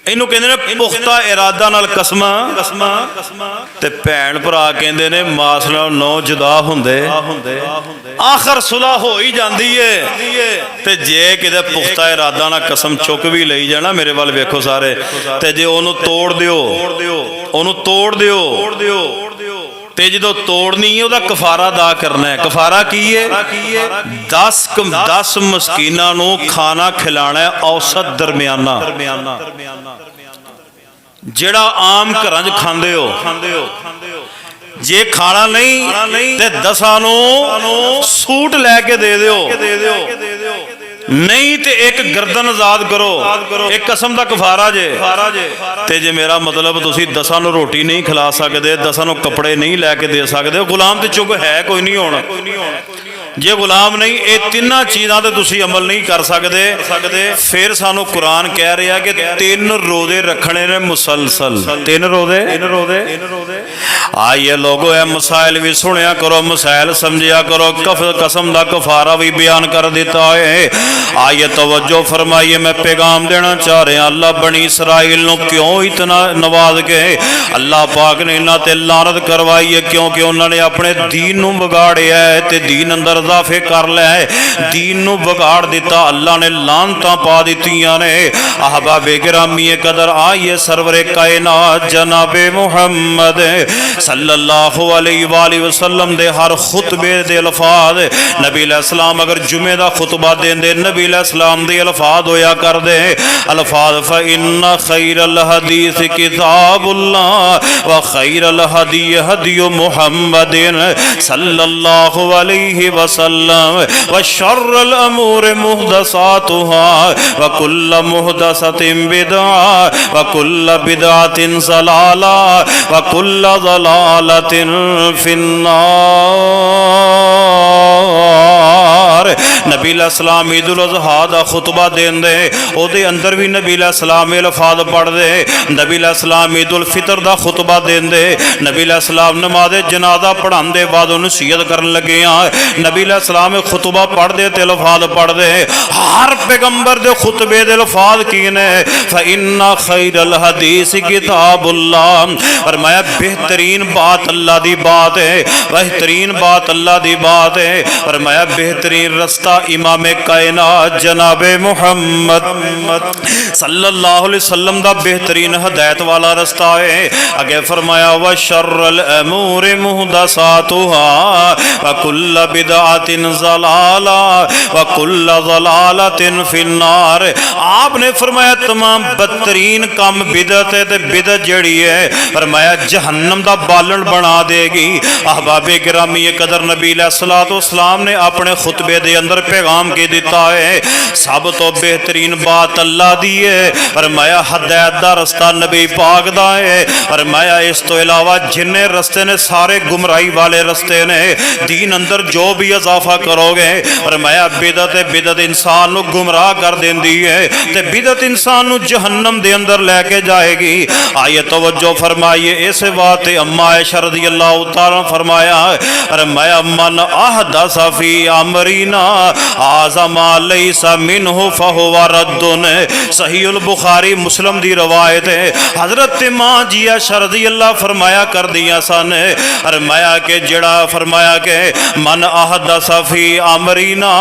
इनू कहंदे ने पुख्ता इरादा नाल कसमां ते भैन भरा कहंदे ने मास नाल नौ जुदा हुंदे आखिर सुलह हो ही जांदी है। ते जे किते पुख्ता इरादा नाल कसम चुक भी लई जाना मेरे वाल वेखो सारे, ते जे ओनू तोड़ दिओ ते जो तोड़नी है वह कफारा अदा करना है। कफारा की है 10 मस्कीना नू खाना खिलाना है औसत दरमियाना, जेड़ा आम घरां च खांदे हो। जे खाना नहीं ते 10 नू सूट लैके दे दिओ, नहीं ते एक गर्दन आजाद करो, एक कसम दा कफारा जे। ते जे मेरा मतलब तुसी 10 नू रोटी नहीं खिला सकते, 10 नू कपड़े नहीं लैके दे सकते, गुलाम ते चुग है कोई नहीं होना। जे गुलाम नहीं ये तिना चीज़ां ते तुसी अमल नहीं कर सकते, फिर सानू कुरान कह रहा कि 3 रोजे रखने ने मुसलसल। 3 रोजे आइए लोगो है मसाइल भी सुनिया करो, मसाइल समझिया करो, कसम दा कफारा भी बयान कर दिता है। आइए तवज्जो फरमाइए, मैं पैगाम देना चाह रहा अल्लाह बनी इसराइल नू क्यों इतना नवाज के अल्लाह पाक ने इन्हां ते लानत करवाई है, क्योंकि उन्होंने अपने दीन नू बिगाड़िया है ते दीन अंदर इजाफे कर लिया है, दीन नू बिगाड़ दिता, अल्लाह ने लानतां पा दित्तियां ने। अहबाबे गिरामी कदर आइए सरवरे कायनात जनाबे मुहम्मद सल्लल्लाहु अलैहि वसल्लम दे हर खुतबे दे अल्फाज नबी अलैहिस्सलाम अगर जुमे दा खुतबा देंदे नबी अलैहिस्सलाम दे अल्फाज होया कर दे अल्फाज फ इन्ना खैरल हदीस किताबुल्लाह व खैरल हदी हदी मुहम्मदिन सल्लल्लाहु अलैहि वसल्लम व शर्रल अमूर मुहदसातुहा व कुल्ल मुहदसतिन बिदअ व कुल्ल बिदअतिन ज़लाला व कुल्ल ज़लालतिन फिन्नार। नबी अलैहिस्सलाम ईदुल अज़हा दा खुतबा देंदे ओदे अंदर भी नबी अलैहिस्सलाम अल्फाज पढ़दे, नबी अलैहिस्सलाम ईदुल फितर दा खुतबा देंदे, नबी अलैहिस्सलाम नमाज़ जनाजा पढ़ांदे बाद नसीहत करन लगे नबी अलैहिस्सलाम खुतबा पढ़दे ते अल्फाज पढ़दे। हर पैगंबर दे खुतबे दे अल्फाज की ने फ इन्ना खैरल हदीस किताबुल्लाह, फरमाया बेहतरीन बात अल्लाह दी बात है, बेहतरीन बात अल्लाह दी बात है। फरमाया बेहतरीन रास्ता इमाम कायनात जनाबे मुहम्मद सल्लल्लाहु अलैहि वसल्लम दा बेहतरीन हदायत वाला रास्ता है। आगे फरमाया व शर्रल अमूर मुहदसातुहा व कुल्ल बिदअतिन ज़लाला व कुल्ल ज़लालतिन फिन्नार। आपने फरमाया तमाम बदतरीन काम बिदअत है ते बिदअत जड़ी है फरमाया जहन्नम दा बालन बना देगी। अहबाबे गिरामी कदर नबी अलैहिस्सलातु वस्सलाम ने अपने खुतबे दे अंदर पैगाम के दिता है सब तो बेहतरीन बात अल्लाह दी है, फरमाया हदायत दा रास्ता नबी पाक दा है। फरमाया इस तो इलावा जिन्ने रस्ते ने सारे गुमराही वाले रस्ते ने, दीन अंदर जो भी इजाफा करोगे फरमाया बिदअत इंसान नू गुमराह कर देंदी है ते बिदअत इंसान नू जहन्नम दे अंदर लेके जाएगी। आइए तवज्जो फरमाइए इस बात अम्मा आयशा रज़ियल्लाहु तआला फरमाया मन अहदस फी अमरिना हाज़ा मा लैसा मिन्हु फहुवा रद्दुन। सहीहुल बुखारी मुस्लिम दी रवायत है। हजरत मां जी आयशा रज़ियल्लाहु फरमाया कर दिया सन फरमाया के जड़ा फरमाया के मन अहदस फी अमरिना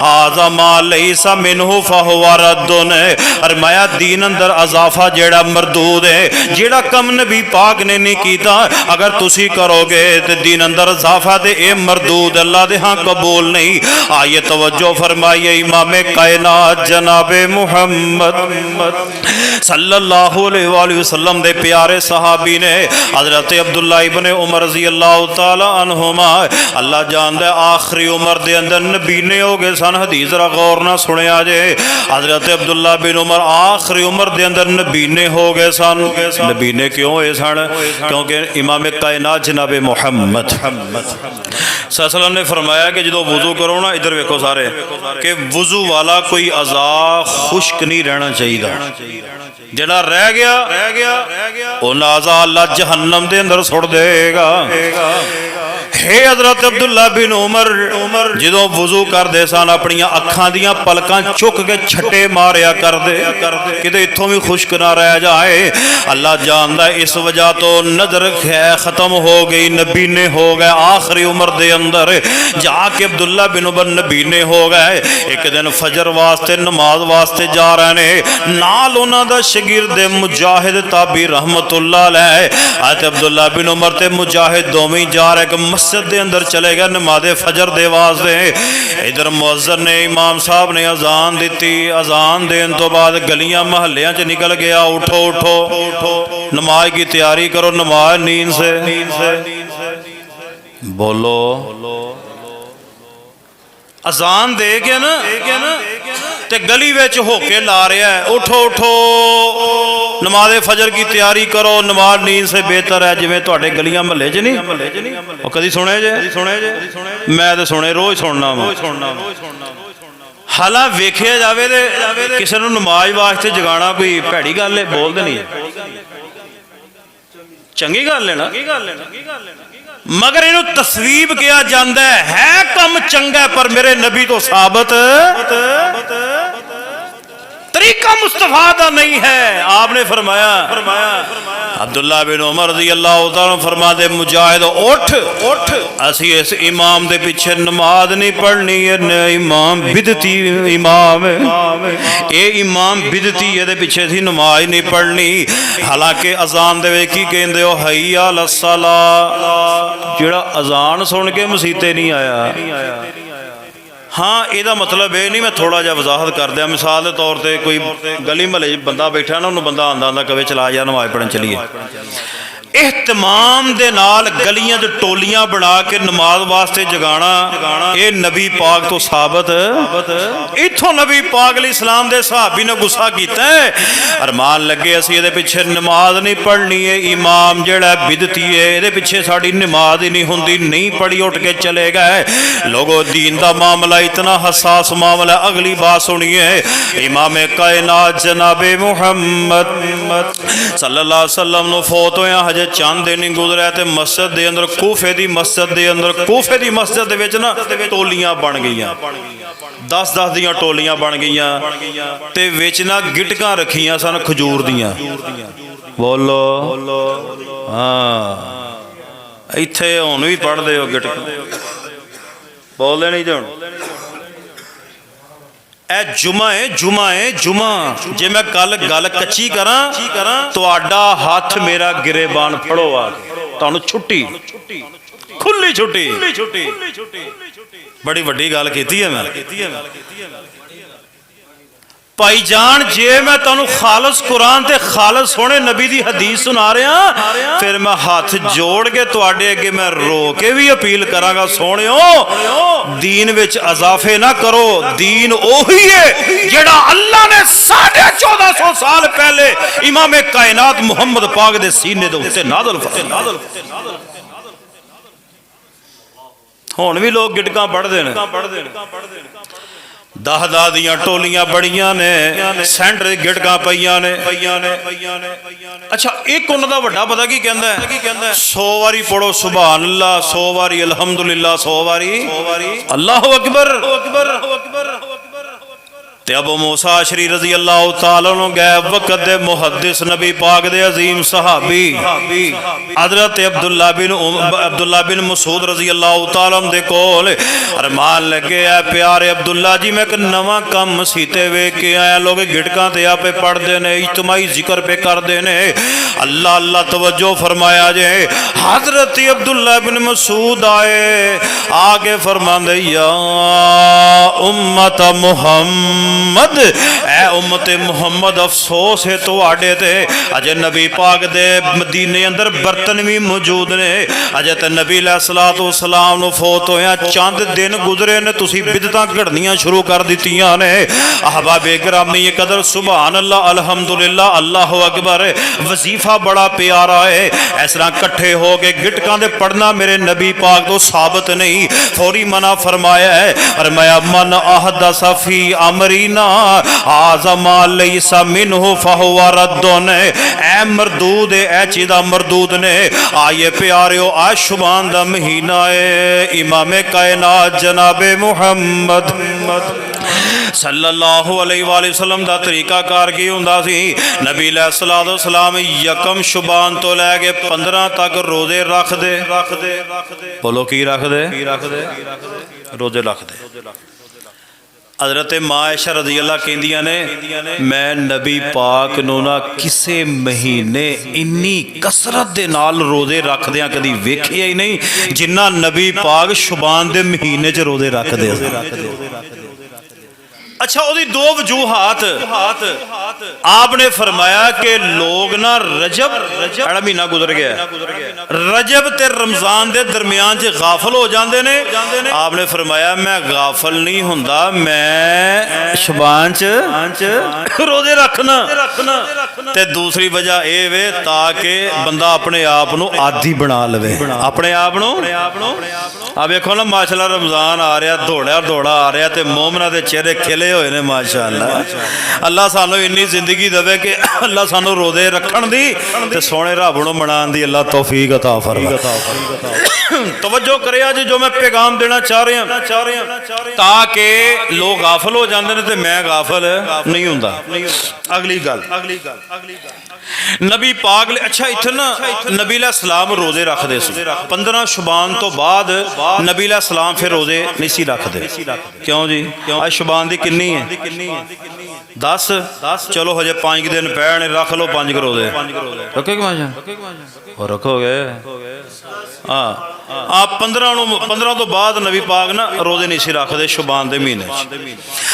हाज़ा मा लैसा मिन्हु फहुवा रद्दुन। फरमाया दीन अंदर इजाफा जेड़ा मरदूद है, जेड़ा कम नबी पाक ने नहीं कीता अगर तुसी करोगे तो दीन अंदर इजाफा ते ए मरदूद अल्लाह दे हां कबूल नहीं। आइए तवज्जो फरमाइए इमाम कायनात जनाबे मुहम्मद सल्लल्लाहु अलैहि वसल्लम दे प्यारे सहाबी ने हजरत अब्दुल्ला इब्न उमर रज़ियल्लाहु तआला अन्हुमा अल्लाह जानदा आखिरी उम्र दे अंदर नबी ने हो गए सन। हदीस जरा गौर ना सुनिया जे हजरत अब्दुल्ला बिन उमर आखिरी उम्र दे अंदर नबी ने हो गए सन। नबी ने क्यों होए सन? क्योंकि इमाम कायनात जनाबे मुहम्मद सल्लल्लाहु ने फरमाया कि जो वुजू करो ना इधर वेखो सारे कि वुजू वाला कोई अज़ा खुश्क नहीं रहना चाहिए। ਜਿਹੜਾ ਰਹਿ ਗਿਆ ਉਹ ਨਾਜ਼ਾ ਅੱਲਾ ਜਹन्नम ਦੇ ਅੰਦਰ ਸੁੱਟ ਦੇਗਾ। हे हजरत अब्दुल्ला बिन उमर ਜਦੋਂ ਵਜ਼ੂ ਕਰਦੇ ਸਨ ਆਪਣੀਆਂ ਅੱਖਾਂ ਦੀਆਂ ਪਲਕਾਂ ਚੁੱਕ ਕੇ ਛੱਟੇ ਮਾਰਿਆ ਕਰਦੇ ਕਿਤੇ ਇੱਥੋਂ ਵੀ ਖੁਸ਼ਕ ਨਾ ਰਹਿ ਜਾਏ। ਅੱਲਾ ਜਾਣਦਾ ਇਸ ਵਜ੍ਹਾ ਤੋਂ ਨਜ਼ਰ ਖਤਮ ਹੋ ਗਈ, ਨਬੀਨੇ ਹੋ ਗਏ ਆਖਰੀ ਉਮਰ ਦੇ ਅੰਦਰ ਜਾ ਕੇ ਅਬਦੁੱਲਾ ਬਿਨ ਉਮਰ ਨਬੀਨੇ ਹੋ ਗਏ। ਇੱਕ ਦਿਨ ਫਜਰ ਵਾਸਤੇ ਨਮਾਜ਼ ਵਾਸਤੇ ਜਾ ਰਹੇ ਨੇ, ਨਾਲ ਉਹਨਾਂ ਦਾ ਸ਼ਾਗਿਰਦ ਮੁਜਾਹਿਦ ਤਾਬੀ रहमतुल्लाह अलैह ਅਤੇ ਅਬਦੁੱਲਾ ਬਿਨ ਉਮਰ ਤੇ ਮੁਜਾਹਿਦ ਦੋਵੇਂ ਜਾ ਰਹੇ ਕਿ मस्जिद दे अंदर चले गए नमाज़ फजर दे वास्ते। इधर मुअज्जिन ने इमाम साहब ने अजान दी, अजान देने तो बाद गलियां महल्लियां च निकल गया, उठो उठो उठो नमाज की तैयारी करो, नमाज नींद से बोलो। अजान दे के ना ते गली विच होके ला रहा है, उठो उठो नमाज़े फजर की तैयारी करो, नमाज नींद से बेहतर है। जिवें तुहाडे गलियां महल्ले च नहीं कदी सुने जे, मैं तो सुने रोज़ सुनना हालां वेखिया जावे ते किसी नूं नमाज वास्ते जगाना कोई भैड़ी गल है, बोलदे नहीं चंगी गल है ना, मगर इनू तस्वीब किया जाता है कम चंगा पर मेरे नबी तो साबित तरीका मुस्तफा का नहीं है। आपने फरमाया अब्दुल्ला बिन उमर रज़ी अल्लाह तआला फरमाते मुजाहिद उठ असी इस इमाम दे पीछे नमाज नहीं पढ़नी, इमाम बिदती इमाम ये इमाम बिदती ये पीछे थी नमाज नहीं पढ़नी। हालांकि अजान दे की कहते हो हय्या अलस सलाह, जिहड़ा अजान सुन के मसीते नहीं आया। हाँ ਇਹਦਾ मतलब ये नहीं, मैं थोड़ा जिहा वजाहत कर दिया। मिसाल के तौर पर कोई गली महल्ले बंदा बैठा ना, उन्होंने बंदा आंदा कवे चला जा नमाज पढ़न चलीए। एहतमाम दे नाल गलियां च टोलियां बना के नमाज वास्ते जगाना ये नबी पाक तो साबित। इत्थों नबी पाक अलैहिस्सलाम दे सहाबी ने गुस्सा कीता है, अरमान लगे असीं इहदे पिछे नमाज नहीं पढ़नी है, इमाम जिहड़ा बिदती है इहदे पिछे साडी नमाज ही नहीं हुंदी, नहीं पढ़ी उठ के चले गए। लोगों दीन दा मामला इतना हसास मामला। अगली बात सुनिए, इमाम कायनात जनाबे मुहम्मद सल्लल्लाहु अलैहि वसल्लम नु फौत होया हजे चंद दिन नहीं गुजरा ते मस्जिद दे अंदर कूफे दी मस्जिद दे विच ना टोलियां बन गईयां, 10-10 दियां टोलियां बन गईयां ते विच ना गिटकां रखियां सन खजूर दियां। बोलो हाँ इत्थे हुण भी पढ़दे हो गिटकां, बोलदे नहीं जी हुण जुमा जे मैं कल गल कच्ची करा तुहाडा हाथ मेरा गिरेबान फड़ो आ तुहानू छुट्टी खुली छुट्टी। बड़ी वड्डी गल कीती है मैं भाई जान, जे मैं तुहानू खालस कुरान ते खालस सोहणे नबी दी हदीस सुना रहा फिर मैं हाथ जोड़ के तुहाडे अगे मैं रो के भी अपील करांगा, सोहणियो दीन विच अजाफे ना करो। दीन ओही है जेड़ा अल्लाह ने 1450 साल पहले इमाम कायनात मुहम्मद पाक दे सीने दे उत्ते नाज़िल फरमाया। हुण भी लोग गिटकां पढ़दे ने, 10-10 दियां टोलियां बड़ियां ने, सेंटर गिटकां पईयां ने। अच्छा एक उन्हां दा वड्डा पता की कहंदा है 100 वारी पढ़ो सुभान अल्लाह, 100 वारी अल्हम्दुलिल्लाह, 100 वारी अल्लाहु अकबर। ते अबू मूसा अशरी रजी अल्लाह तआला अन्हु गए वक्त दे मुहद्दिस नबी पाक दे अजीम सहाबी हजरत अब्दुल्ला बिन मसूद रजी अल्लाह तआला दे कोल अरमान लगे है प्यारे अब्दुल्ला जी मैं एक नवा काम मसीते वेख के आया। लोग गिटकां ते आपे पढ़दे ने, इज्तिमाई जिक्र पे करदे ने, अल्लाह अल्लाह तवज्जो फरमाया जे। हजरत अब्दुल्ला बिन मसूद आए आगे फरमांदे या उम्मत मुहम्मद, ऐ उम्मत मुहम्मद अफसोस है तुहाडे ते अजे नबी पाक दे मदीने अंदर बर्तन भी मौजूद ने, अजे ते नबी अलैहिस्सलातु वस्सलाम नु फौत होया चंद दिन गुजरे ने, तुसी बिदतां घड़नियां शुरू कर दित्तियां ने। अहबाबे गिरामी कदर सुभान अल्लाह अल्हम्दुलिल्लाह अल्लाहु अकबर वजीफा बड़ा प्यारा है। इस तरह इकट्ठे हो के गिटकां दे पढ़ना मेरे नबी पाक तो साबित नहीं, फौरी मना फरमाया है। फरमाया मन अहदस फी अमरी महीना आज़मा लैसा मिन्हु फहुवा रद्दुन, ऐ मरदूद ऐ चीज़ा मरदूद ने। आइए प्यारियो आज शुबान दा महीना है, इमामे कायनात जनाबे मुहम्मद सल्लल्लाहु अलैहि वसल्लम दा तरीका कार की हुंदा सी। नबी अलैहिस्सलातु वस्सलाम यकम शुबान तो लैके 15 तक रोजे रख दे। बोलो की रख दे? रोजे रख दे। हज़रत मां आयशा रज़ी अल्लाह कहंदियां ने, मैं नबी पाक नूं ना किसे महीने इन्नी कसरत दे नाल रोजे रखदियां कदी वेखिया ही नहीं जिन्ना नबी पाक शुबान दे महीने च रोजे रखदे। अच्छा, वो दो वजूहात आपने फरमाया कि लोग ना रजब महीना गुजर गया, रजब ते रमजान दे दरमियान च गाफल हो जाते ने। आपने फरमाया मैं गाफल नहीं हुंदा, मैं शुबान च रोजे रखना। ते दूसरी वजह यह वे ताकि बंदा अपने आप नूं आदी बना लवे, अपने आप नूं। आ वेखो ना माशाअल्लाह रमजान आ रहा, दौड़ा आ रहा, तो मोमना के चेहरे खिले हुए ने माशाअल्लाह। अल्लाह सानू इन्नी जिंदगी देवे कि अल्लाह सानू रोजे रखण दी ते सोने रब नूं मनाउण दी अल्लाह तौफीक अता फरमाए। तवज्जो करिया जी, जो मैं पैगाम देना चाह रहा ताकि लोग गाफल हो जाते हैं तो मैं गाफल नहीं हुंदा। अगली गल नबी पाक अच्छा इत्थे ना नबी अलैहिस्सलाम रोजे रखते सी। 15 शुबान तो बाद नबी अलैहिस्सलाम फिर रोजे नहीं सी रखते। क्यों जी? आज शुबान दी किन्नी है? 10। चलो हजे 5 दिन पैने, रख लो 5 रोजे। रखोगे माशा रखोगे? हाँ, आप 15 तो बाद नबी पाक ना रोजे नहीं सी रखते शुबान दे महीने।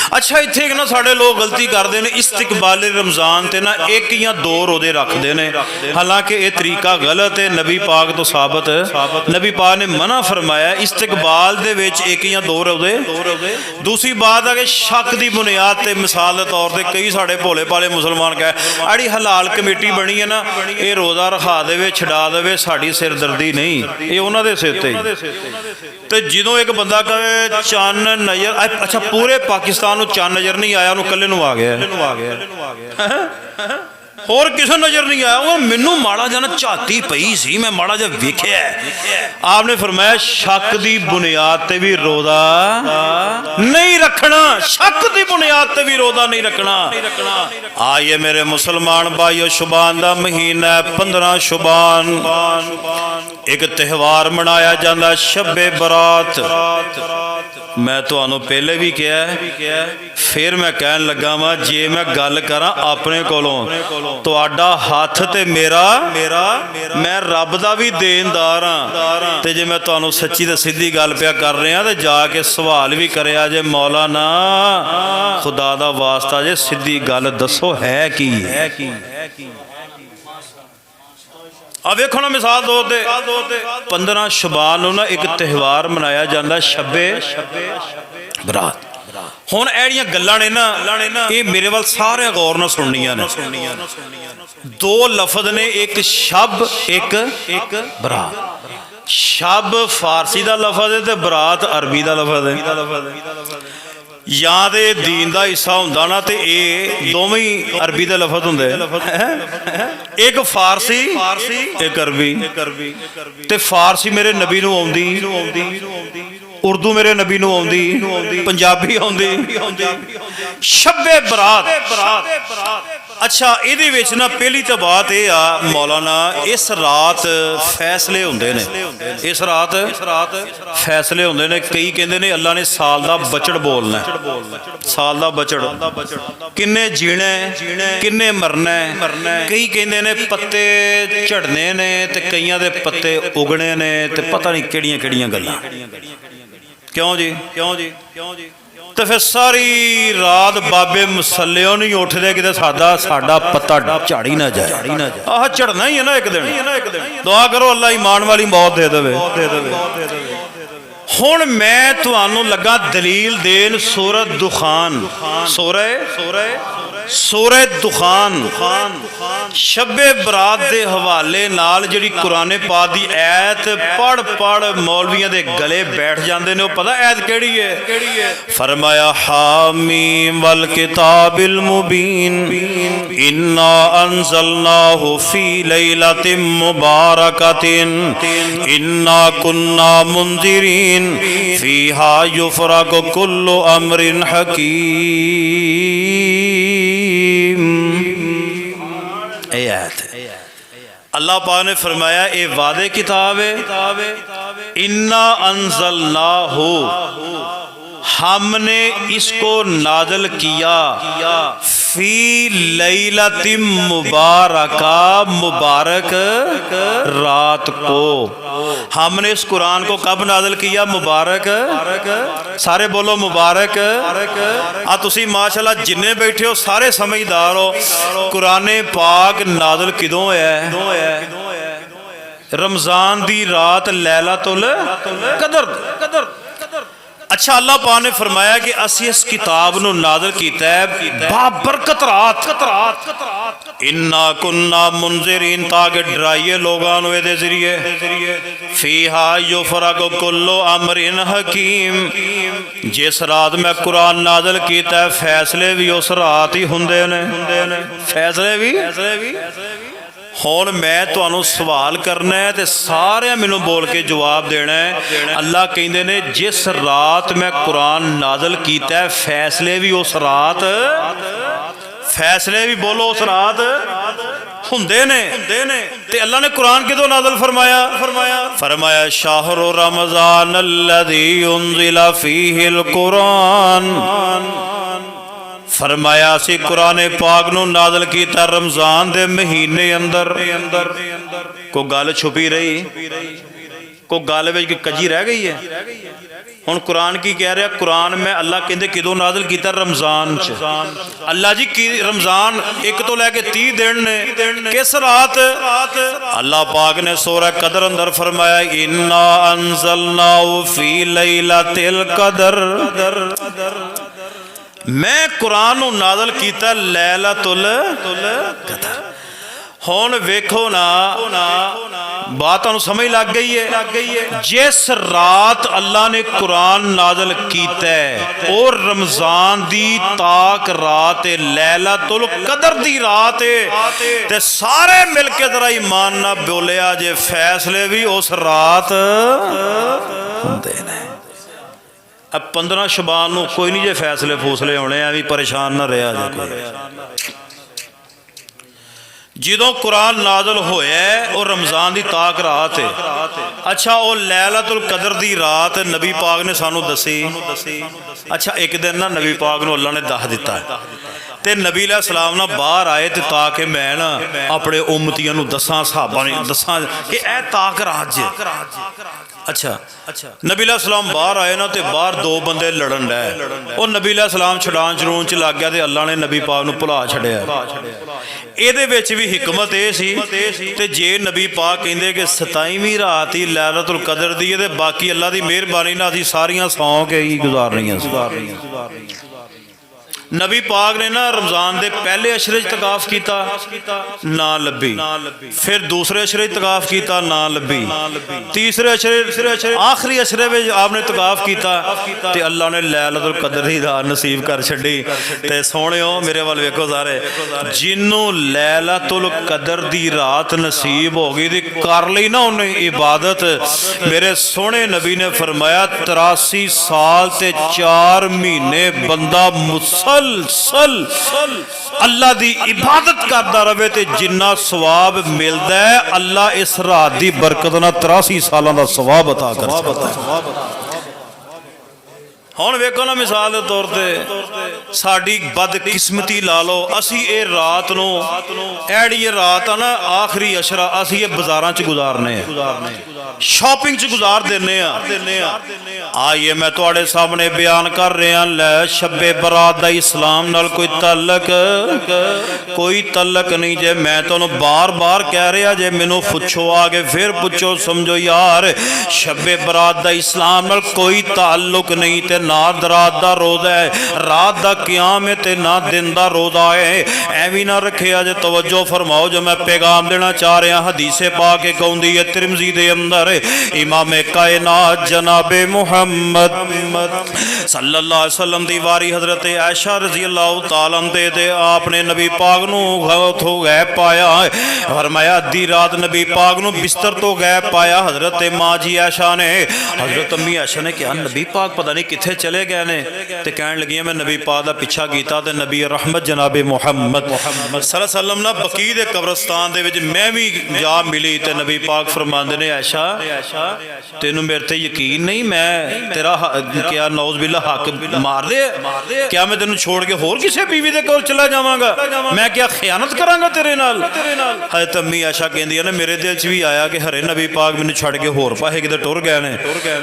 अच्छा, इत्थे ना साढ़े लोग गलती करते हैं, इस्तकबाल रमजान ते ना 1 या 2 रोजे रखते हैं। हालांकि ये तरीका गलत है, नबी पाक तो साबित। नबी पाक ने मना फरमाया इस्तकबाल दे विच 1 या 2 रोजे। दूसरी बात है कि शक की बुनियाद ते मिसाल के तौर पर कई साढ़े भोले भाले मुसलमान कहे आड़ी हलाल कमेटी बनी है ना, ये रोज़ा रखा दे छड़ा दे, साड़ी सिरदर्दी नहीं, ये उन्होंने सिर ते जो एक बंदा कहे चन्न नजर, अच्छा पूरे पाकिस्तान चन्न नजर नहीं आया, उन्होंने कल्ले आ गया, होर किसे नजर नहीं आया। वो मैनू माड़ा जाना झाती पई सी, मैं माड़ा जा वेख्या। आपने फरमाया शक की बुनियाद ते भी रोजा नहीं रखना, शक की बुनियाद ते भी रोजा नहीं रखना। आइए मेरे मुसलमान भाइयों, शुबान दा महीना 15 शुबान एक त्यौहार मनाया जाता शब्बे बरात। मैं तुहानू पहले भी कहा, फिर मैं कहन लगा वा, जे मैं गल करा अपने कोलों तुहाडा हाथ ते मेरा मैं रब दा भी देनदार हाँ। ते जे मैं तुहानू सच्ची ते सीधी गल पिया कर रहा तो जाके सवाल भी करिया जे मौलाना खुदा दा वास्ता जे सीधी गल दसो है की? वेखो ना मिसाल दो दे 15 शुबान ना एक त्यौहार मनाया जाता शब्बे बरात। हुण एड़ियां गल्लां ने ना ये मेरे वाल सारे गौर नाल सुननियां ने। 2 लफज ने, एक शब एक बरात। शब फारसी का लफज है तो बरात अरबी का लफज है। या तो दीन का हिस्सा होंदा ना तो ये दोवें अरबी के लफज होंदे, एक फारसी एक अरबी। ते फारसी मेरे नबी नूं आउंदी, उर्दू मेरे नबी नूं आउंदी, पंजाबी आउंदी। शब्बे बरात। अच्छा, इहदे विच ना पहली तो बात यह आ मौलाना, इस रात फैसले होंदे ने, इस रात फैसले होंदे ने। कई कहंदे ने अल्लाह ने साल दा बचड़ बोलना, साल दा बचड़ किन्ने जीना किन्ने मरना। कई कहंदे ने पत्ते झड़ने ने ते कईयां दे पत्ते उगने ने ते पता नहीं किहड़ियां गल्लां। क्यों जी? तो फिर सारी रात बाबे मसल्लियों नहीं उठते कि साडा पत्ता झड़ ही ना जाए। आह झड़ना ही है ना एक दिन। दुआ करो अल्लाह ईमान वाली मौत दे देवे। हुण मैं तुहानू लगा दलील देन सूरत दुखान, सूरह सूरह दुखान शबे बरात दे हवाले नाल जिहड़ी कुरान पाक दी ऐत पढ़ पढ़ मौलवियां दे गले बैठ जांदे ने। पता ऐत केड़ी है? फरमाया हामीम वल किताबिल मुबीन इन्ना अंज़लनाहु फी लैलतिन मुबारकतिन इन्ना कुन्ना मुंज़िरीन फीहा युफ़रक़ु कुल्लु अम्रिन हकीम। अल्लाह पाक ने फरमाया ये वादे किताब है, इन्ना अंज़लनाहु हमने इसको नाज़िल किया फी लैलतिन मुबारका मुबारक रात को। हमने इस कुरान को कब नाज़िल किया? मुबारक। सारे बोलो मुबारक। तुसी माशाअल्लाह जिन्ने बैठे हो सारे समझदार हो। कुरान पाक नाज़िल किदों है? रमजान दी रात लैलतुल कदर। अच्छा अल्लाह पाक ने फरमाया कि असी इस किताब नूं नाज़िल कीता है बाबरकत रात। इन्ना कुन्ना मुंज़िरीन ताकि डराइए लोगां नूं इहदे ज़रिए। फीहा युफ़रक़ु कुल्लु अम्रिन हकीम। जिस रात मैं कुरान नाज़िल कीता है फैसले भी उस रात ही हुंदे ने। फैसले भी हुण मैं तुहानूं सवाल करना है तो सारे मैनूं बोल के जवाब देना है। अल्लाह कहंदे ने जिस रात मैं कुरान नाज़िल कीता है फैसले भी उस रात, फैसले भी बोलो उस रात हुंदे ने। ते अल्लाह ने कुरान किदों नाज़िल फरमाया शाहरु रमज़ान अल्लज़ी उन्ज़िला फ़ीहिल कुरान। फरमाया सी कुरान पाक नूं नाज़िल कीता रमज़ान दे महीने अंदर। कोई गल छुपी रही, कोई गल विच कजी रह गई है? हुण कुरान की कह रहा? कुरान में अल्लाह कहंदे किदों नाज़िल कीता? रमज़ान च। अल्लाह जी की रमज़ान 1 तो लैके 30 दिन ने, किस रात? अल्लाह पाक ने सूरह कदर अंदर फरमाया इन्ना अंज़लनाहु फ़ी लैलतिल कदर। मैं कुरान नूं नाज़िल कीता लैलतुल कदर। हुण वेखो ना बात तुहानूं समझ लग गई है? जिस रात अल्लाह ने कुरान नाज़िल कीता है और रमज़ान दी ताक रात है, लैलतुल कदर दी रात है। ते सारे मिल के जरा ईमान ना बोलिया जे फैसले भी उस रात हुंदे ने। अब 15 शबान नूं कोई नहीं जे फैसले फूसले होने, भी परेशान ना रहा जे। जदों कुरान नाज़िल होया और रमज़ान की ताक रात है। अच्छा वो लैलतुल कदर दी रात नबी पाक ने सानू दसी। अच्छा एक दिन ना नबी पाक नूं अल्लाह ने दस दिता है ते नबी अलैहिस्सलाम ना बाहर आए ते ताकि मैं ना अपने उम्मतियों नूं दसां सहाबा ने दसां कि ए ताक रात जे। अच्छा नबी अलैहिस्सलाम बाहर आए ना ते बाहर 2 बंदे लड़न डे। और नबी अलैहिस्सलाम छड़ान छड़ून च लग गया ते अल्लाह ने नबी पाक नूं भुला छड़िया। ਇਹਦੇ ਵਿੱਚ भी हिकमत ये सी ते जे नबी पाक कहंदे कि 27ਵੀਂ रात ही लैलतुल कदर दी है ते बाकी अल्लाह की मेहरबानी नाल असीं सारियां सौ के ही गुजारनियां। नबी पाक ने ना रमज़ान के पहले अशरे तकाफ किया ना लभी, फिर दूसरे अशरे तकाफ किया ना लभी, तीसरे अशरे आखिरी अशरे में आपने तकाफ किया ते अल्लाह ने लैलतुल कदर की रात नसीब कर छड़ी। ते सोहणिओ मेरे वाल वेखो सारे, जिन्हों लैलतुल कदर की रात नसीब हो गई तो कर ली ना उन्हें इबादत। मेरे सोहणे नबी ने फरमाया 83 साल ते 4 महीने बंदा मुसलसल अल्लाह की इबादत करता रहे तो जिन्ना सवाब मिलता है अल्लाह इस रात की बरकत ना 83 सालों का सवाब अता कर। हुण वेखो ना मिसाल के तौर पर साड़ी बदकिस्मती ला लो, असी ये रात नूं एड़ी रात आ ना आखिरी अशरा असी ये बाजारां च गुजारने। शॉपिंग च गुजार देने आइए मैं तुहाडे सामने बयान कर रहा लै शब्बे बरात दा इस्लाम नाल कोई तलक नहीं जे मैं तुहानू बार बार कह रहा जे मैनू पुछो आगे फिर पुछो समझो यार शब्बे बरात दा इस्लाम नाल कोई ताल्लुक नहीं ते ना रात दा रोज़ा है रात दा क़याम है ते ना दिन दा रोज़ा है एवं ना रखे जे तवज्जो फरमाओ जो मैं पैगाम देना चाह रहा हदीसे पा के कहती है तिरमिज़ी दे अंदर इमाम कायनात जनाबे मुहम्मद सल्लल्लाहु अलैहि वसल्लम दी वारी हज़रत आयशा रज़ी अल्लाह तआला दे आपने नबी पाक नू उथों गैब पाया फरमाया अद्धी रात नबी पाक नू बिस्तर तो गैब पाया हज़रत माँ जी आयशा ने हज़रत अम्मी आयशा ने कहा नबी पाक पता नहीं कित्थे चले गए ने ते कहन लगी मैं नबी पाक दा पिछा कीता ते नबी रहमत जनाबे मुहम्मद सल्लल्लाहु अलैहि वसल्लम ना बकी दे कब्रस्तान दे विच मैं भी जा मिली ते नबी पाक फरमांदे ने आयशा तेनू मेरे ते यकीन नहीं मैं तेरा क्या नौज़ बिल्ला हक मार दे क्या मैं तेनू छोड़ के होर किसी बीवी दे कोल चला जावांगा मैं क्या खयानत करांगा तेरे नाल हज़रत अम्मी आयशा कहंदी है मेरे दिल च भी आया कि हरे नबी पाक मैनू छड़ के होर पासे किते टुर गए ने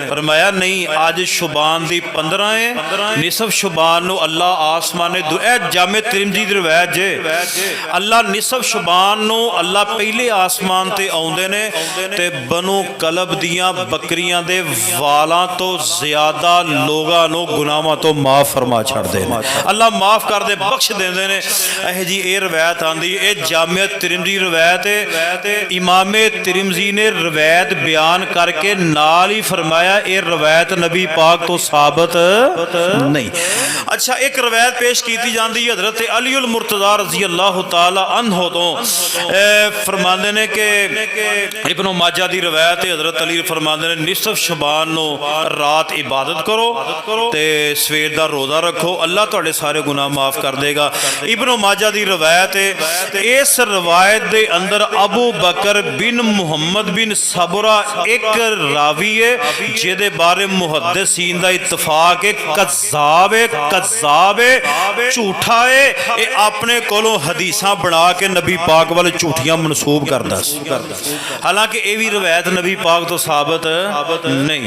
फरमाया नहीं अज शुबान दी 15 है निसफ शुबान नू अल्लाह आसमाने जामे तिरमिज़ी दी रिवायत जे अल्लाह निसफ शुबान नू अल्लाह पहले आसमान ते आउंदे ने ते बनु कलब दियां बकरियां दे वालां तो ज्यादा लोगां नू गुनाहां तो माफ फरमा छड़दे ने अल्लाह माफ कर दे बख्श देंदे ने एह जी ये रिवायत आंदी ए जामे तिरमिज़ी रिवायत है इमामे तिरमिज़ी ने रिवायत बयान करके नाल ही फरमाया ये रिवायत नबी पाक तो साबित नहीं। अच्छा एक रिवायत पेश की जाती है हज़रत अली उल मुर्तज़ा रज़ी अल्लाह तआला अन्हु तो फरमाते ने कि इब्न माजा दी रिवायत है हज़रत अली फरमाते ने निसफ शबान नो रात इबादत करो ते सवेर दा रोज़ा रखो अल्लाह तुहाडे सारे गुनाह माफ़ कर देगा। इब्न माजा दी रिवायत है इस रिवायत दे अंदर अबू बकर बिन मुहम्मद बिन सबरा एक रावी है जिहदे बारे मुहद्दिसीन दा इत्तफाक है कज़्ज़ाब है झूठा है ये अपने कोलों हदीसां बना के नबी पाक वाले झूठियां मनसूब करदा सी हालांकि ये भी रिवायत नबी पाक तो साबित नहीं।